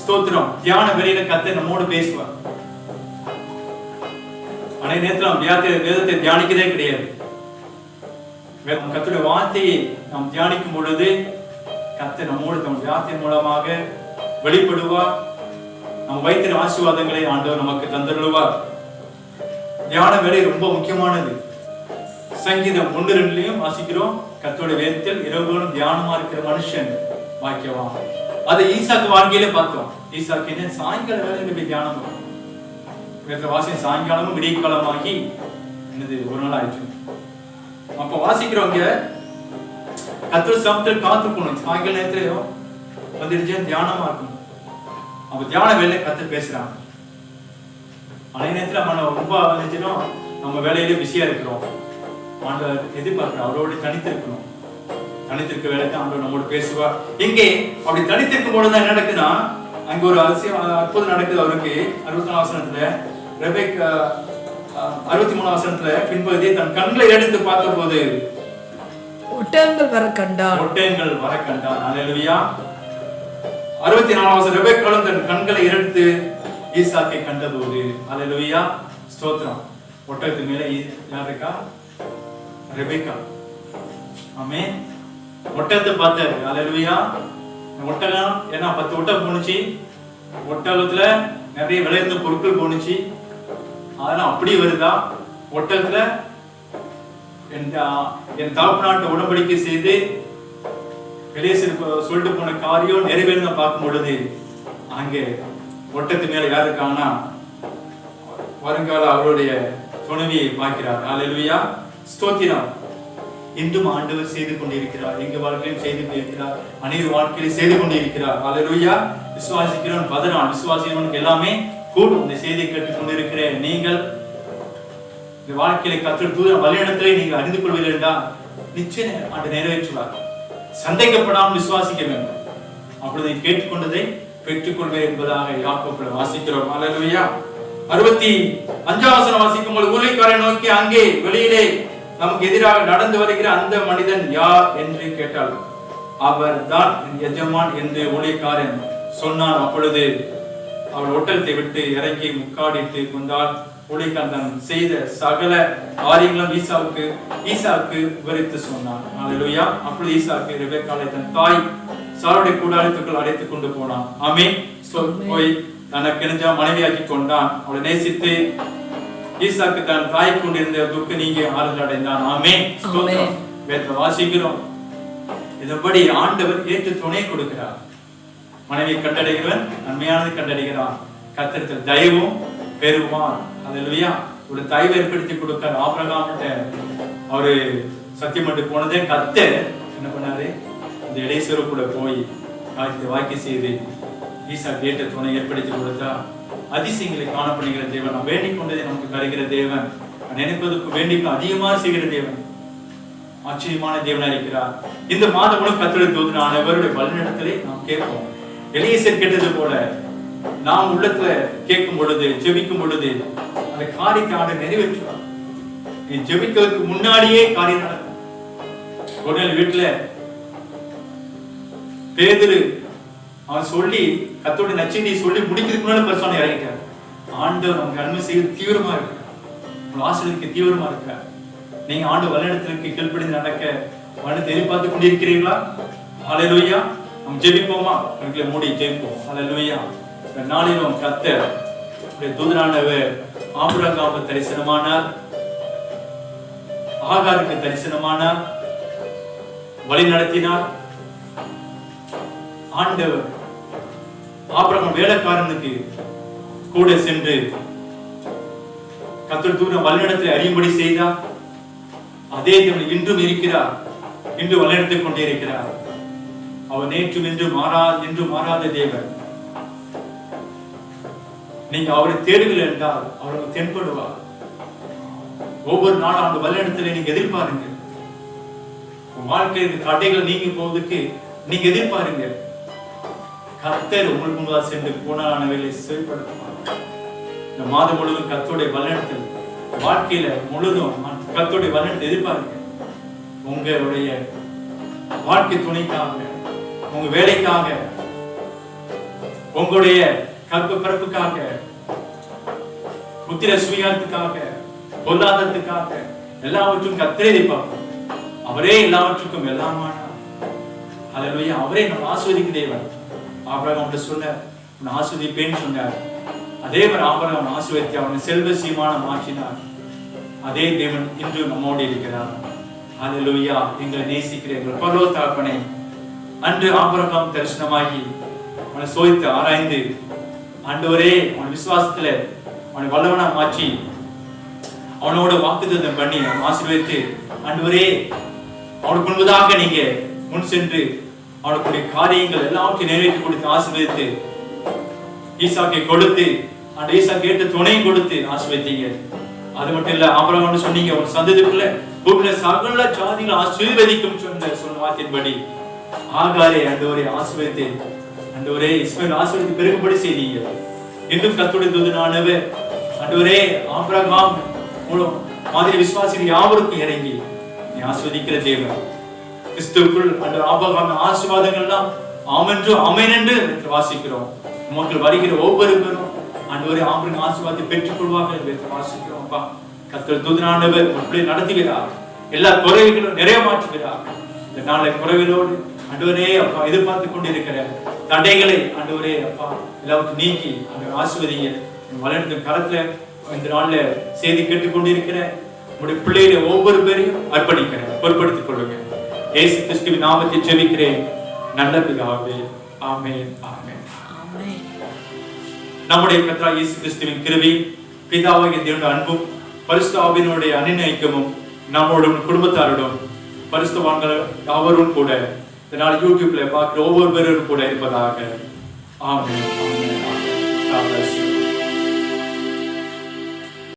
Speaker 2: ஸ்தோத்திரம். தியான வேளையில கர்த்தர் நம்மோடு பேசுவார். அனைத்து நேரத்திலும் வேதத்தை தியானிக்கதே கிடையாது. கர்த்தருடைய வார்த்தையை நாம் தியானிக்கும் பொழுது கர்த்தர் நம்மோடு தம் வார்த்தை மூலமாக வெளிப்படுவார். நம் வைத்திய ஆசீர்வாதங்களை ஆண்டவர் நமக்கு தந்தருள்வார். தியான வேலை ரொம்ப முக்கியமானது. சங்கீதம் 1:2 வாசிக்கிறோம், கர்த்தருடைய வேதத்தில் இரவுகளும் தியானமா இருக்கிற மனுஷன் பாக்கியவான். அதை ஈசாக்கு வாழ்க்கையிலே பார்த்தோம். ஈசாக்கு என்ன சாயங்கால வேலையில போய் தியானம் வாசி சாயங்காலமும் விடிய காலமாகி என்னது ஒரு நாள் ஆயிடுச்சு. அப்ப வாசிக்கிறவங்க கர்த்தர் சமத்தில் காத்து போகணும். சாயங்கால நேரத்திலையும் வந்துடுச்சு தியானமா இருக்கணும். அப்ப தியான வேலை கர்த்தர் பேசுறாங்க. அதே நேரத்துல நம்ம ரொம்ப வந்துச்சுன்னா நம்ம வேலையிலே பிஸியா இருக்கிறோம். ஆண்டவர் எதிர்பார்க்கிறோம், அவரோட தனித்திருக்கணும். தனித்திருக்க வேலை தான் ஆண்டவர் நம்மோடு பேசுவார். இங்கே அப்படி தனித்திருக்கும் பொழுதுதான் என்ன நடக்குதுன்னா, அங்க ஒரு அற்புதம் நடக்குது அவருக்கு. 64 வசனத்துல ரெபெக்கா 63 வசனத்துல பின்பகுதி தன் கண்களை எடுத்து பார்த்த போது
Speaker 3: ஒட்டகங்கள் வர கண்டான்.
Speaker 2: அல்லேலூயா. 64 வசனம் ரெபெக்காளும் தன் கண்களை எடுத்து ஈசாக்கை கண்டபோது, அல்லேலூயா, ஸ்தோத்திரம். ஒட்டகத்து மேல யார் இருக்கா? ரெபெக்கா. ஆமென். ஒட்டகத்தை பார்த்தாரு. அல்லேலூயா. ஒட்டகம் ஏன்னா 10 ஒட்டகம் போனுச்சு. ஒட்டகத்துல நிறைய விளையாட்டு பொருட்கள் போனுச்சு. அதெல்லாம் அப்படி வருதா? ஒட்டகத்துல என் தகப்பனாட்ட உடன்படிக்கை செய்து எலியேசர் சொல்லிட்டு போன காரியம் நிறைவேறும் பார்க்கும் பொழுது அங்கே ஒட்டத்து மேல யாரு இருக்காங்கன்னா வருங்கால அவருடைய துணைவியை பார்க்கிறார். அல்லேலூயா, ஸ்தோத்திரம். இன்றும் ஆண்டவர் செய்து கொண்டிருக்கிறார். எங்க வாழ்க்கையிலும் செய்து கொண்டிருக்கிறார். அநேக வாழ்க்கையிலும் செய்து கொண்டிருக்கிறார். அல்லேலூயா. விசுவாசிக்கிறவன் பதறான், விசுவாசிக்கிறவனுக்கு எல்லாமே கூடும். இந்த செய்தியை கேட்டுக் கொண்டிருக்கிற நீங்கள் இந்த வாழ்க்கையில கர்த்தர் தூதர் வழிநடத்தலை நீங்கள் அறிந்து கொள்வீர்கள் என்றால் நிச்சயம் ஆண்டு நிறைவேற்றுவார். சந்தேகப்படாமல் விசுவாசிக்க வேண்டும். அப்பொழுது கேட்டுக்கொண்டதை பெற்றுக்கொள்வேன் என்பதாக யாக்கோபில் வாசிக்கிறோம். அல்லேலூயா. 65 வசனம் வாசிக்கும் போது ஊழியக்காரரை நோக்கி அங்கே வெளியிலே நமக்கு எதிராக நடந்து வருகிற அந்த மனிதன் யார் என்று கேட்டாள். அவர் தான் எஜமான் என்று ஊழியக்காரன் சொன்னான். அப்பொழுது அவள் ஒட்டகத்தை விட்டு இறக்கி முக்காடிட்டு கொண்டால் ஊழியக்காரன் தான் செய்த சகல காரியங்களும் ஈசாவுக்கு விவரித்து சொன்னான். அல்லேலூயா. அப்பொழுது ஈசாக்கு ரெபெக்காளை தன் தாய் சாருடைய கூடாரத்துக்குள் அழைத்துக் கொண்டு போனான். ஆமென். போய் தனக்கு நெஞ்ச மனைவியாக்கி கொண்டான். அவளை நேசித்து ஈசாக்கு தன் தாய் கொண்டிருந்த துக்க நீங்க ஆறுதல் அடைந்தான். ஆமென். வேதத்தை வாசிக்கிறோம். இதன்படி ஆண்டவர் ஏற்று துணை கொடுக்கிறார். மனைவி கண்டடைகிறவன் நன்மையானது கண்டடைகிறான். கர்த்தர் தயவும் பெறுவான். அல்லேலூயா. ஒரு தயவை ஏற்படுத்தி கொடுக்கிறார். ஆபிரகாம்கிட்ட அவரு சத்தியம் பண்ணி போனதே கர்த்தர் என்ன பண்ணாரு? இந்த எலியேசர் கூட போய் வாக்கி செய்து ஈசாக்கு ஏற்ற துணை ஏற்படுத்தி கொடுத்தா அதிசயங்களை காணப்படுகிற தேவன். நாம் வேண்டிக் கொண்டதை நமக்கு தருகிற தேவன். நினைப்பதற்கு வேண்டிக்கு அதிகமாக செய்கிற தேவன். ஆச்சரியமான தேவனா இருக்கிறார். இந்த மாதம் கூட கர்த்தருடைய தூதனானவருடைய வழிநடத்தலை நாம் கேட்போம். எலியேசர் கேட்டது போல நாம் உள்ளத்துல கேட்கும் பொழுது ஜெபிக்கும் பொழுது அந்த காரியத்தை ஆண்டு நிறைவேற்றுவார். நீ ஜெபிக்கிறதுக்கு முன்னாடியே காரியம் நடக்கும். ஒரு நாள் வீட்டுல பேதுரு அவன் சொல்லி கர்த்தருடைய நற்செய்தியை சொல்லி முடிக்கிறதுக்கு முன்னாடி பரிசுத்தம் இறங்கிட்டார். ஆண்டவர் நமக்கு நன்மை செய்ய தீவிரமா இருக்கிறார். உங்கள் ஆசிரியருக்கு தீவிரமா இருக்கிறார். நீங்க ஆண்டு வழிநடத்தலுக்கு கீழ்ப்படிந்து நடக்க வழிநடத்தை எதிர்பார்த்து கொண்டிருக்கிறீர்களா? அல்லேலூயா. நாம் ஜெபிப்போமா? கண்களை மூடி ஜெபிப்போம். அல்லேலூயா. இந்த நாளிலும் கர்த்தர் தூதனானவர் ஆபிரகாமுக்கு தரிசனமானார், ஆகாருக்கு தரிசனமானார், வழி நடத்தினார். ஆண்டவர் ஆபிரகாம் வேலைக்காரனுக்கு கூட சென்று கர்த்தர் தூதன் வழிநடத்தை அறியும்படி செய்தார். அதே தேவன் இன்றும் இருக்கிறார். இன்று வழிநடத்திக் கொண்டே இருக்கிறார். அவர் நேற்றும் என்று மாறாத தேவன். நீங்க அவரை தேடுங்கள் என்றால் அவருக்கு தென்படுவார். ஒவ்வொரு நாளும் அந்த வழிநடத்தலை நீங்க எதிர்பாருங்க. வாழ்க்கைக்கு தடைகள் நீங்கி போவதற்கு நீங்க எதிர்பாருங்க. கர்த்தர் உங்களுக்கு முன்பாக சென்று போனான வேலையை செயல்படுத்துவார். இந்த மாதம் முழுவதும் கர்த்தருடைய வழிநடத்தல் வாழ்க்கையில முழுதும் கர்த்தருடைய வழிநடத்தை எதிர்பாருங்க. உங்களுடைய வாழ்க்கை துணைக்காக, உங்க வேலைக்காக, உங்களுடைய கற்ப பிறப்புக்காக, புத்திர சுவிகாரத்துக்காக, பொருளாதாரத்துக்காக எல்லாவற்றுக்கும் கர்த்தரை எதிர்பார்ப்போம். அவரே எல்லாவற்றுக்கும் எல்லாமானார். அல்லேலூயா. அவரே நம்ம ஆசீர்வதிக்கும் தேவன். ஆபிரகாம் சொன்னார், உன்னை ஆசீர்வதிப்பேன்னு சொன்னார். அதே மாதிரி ஆபிரகாம் ஆசீர்வதித்து அவனை செல்வ சீமானம் மாற்றினார். அதே தேவன் இன்று நம்மோடு இருக்கிறார். அல்லேலூயா. எங்களை நேசிக்கிற எங்கள் பரலோக தகப்பனே, அன்று ஆபிரகாம் தரிசனமாகி அவனை சோதித்து ஆராய்ந்து ஆண்டவரே அவன் விசுவாசத்துல அவனை வல்லவனா மாற்றி அவனோட வாக்குத்தத்தம் பண்ணி அவன் ஆசீர்வதித்து ஆண்டவரே அவனுக்கு முன்பதாக நீங்க முன் சென்று அவனுடைய காரியங்கள் எல்லாவற்றையும் நிறைவேற்றி கொடுத்து ஆசீர்வதித்து ஈசாக்கை கொடுத்து அந்த ஈசாக்கு கேட்ட துணையும் கொடுத்து ஆசீர்வதித்தீங்க. அது மட்டும் இல்ல, ஆபிரகாம் சொன்னீங்க ஒரு சந்ததிக்குள்ள பூமியில சகல ஜாதிகளை ஆசீர்வதிக்கும் சொன்ன வார்த்தையின்படி ஆகாரை ஆண்டவரை ஆசீர்வதித்து ஆண்டவரே இஸ்மாயில் ஆசீர்வதித்து பெருகும்படி செய்தீங்க. இன்னும் கர்த்தருடைய தூதனானவர் ஆண்டவரே ஆபிரகாம் மூலம் மாதிரி விசுவாசிகள் யாவருக்கும் இறங்கி நீ ஆசீர்வதிக்கிற தேவன். கிறிஸ்துவுக்குள் ஆண்டவர் ஆபிரகாம் ஆசீர்வாதங்கள் எல்லாம் ஆமென்று ஆமென் என்று வாசிக்கிறோம். மக்கள் வருகிற ஒவ்வொருவரும் ஆண்டவரே ஆபிரகாம் ஆசீர்வாதத்தை பெற்றுக் கொள்வார்கள் என்று வாசிக்கிறோம். அப்பா கர்த்தர் தூதனானவர் உங்களை நடத்துகிறார், எல்லா குறைகளும் நிறைவேற்றுகிறார். இந்த நாளை குறைகளோடு ஆண்டவரே அப்பா எதிர்பார்த்து கொண்டிருக்கிற தடைகளை ஆண்டவரே அப்பா எல்லாவற்றையும் நீக்கி ஆண்டவர் ஆசீர்வதிங்க. வளர்ந்த கரத்துல இந்த நாள்ல செய்தி கேட்டுக்கொண்டிருக்கிற உங்களுடைய பிள்ளைகளை ஒவ்வொரு பேரையும் அர்ப்பணிக்கிறேன், பொறுப்படுத்திக் கொள்ளுங்க. இயேசு கிறிஸ்துவின் நாமத்தில் ஜெபிக்கிறேன் நல்ல பிதாவே, ஆமென், ஆமென். நம்முடைய கர்த்தராகிய இயேசு கிறிஸ்துவின் கிருபை, பிதாவாகிய தேவனுடைய அன்பும் பரிசுத்த ஆவியினுடைய அன்பின் நம்மோடும் குடும்பத்தாரோடும் பரிசுத்தவான்கள் யாவரும் கூட இதனால் யூடியூப்ல பார்க்கிற ஒவ்வொரு பேரும் கூட இருப்பதாக. ஆமென், ஆமென், ஆமென். God bless you.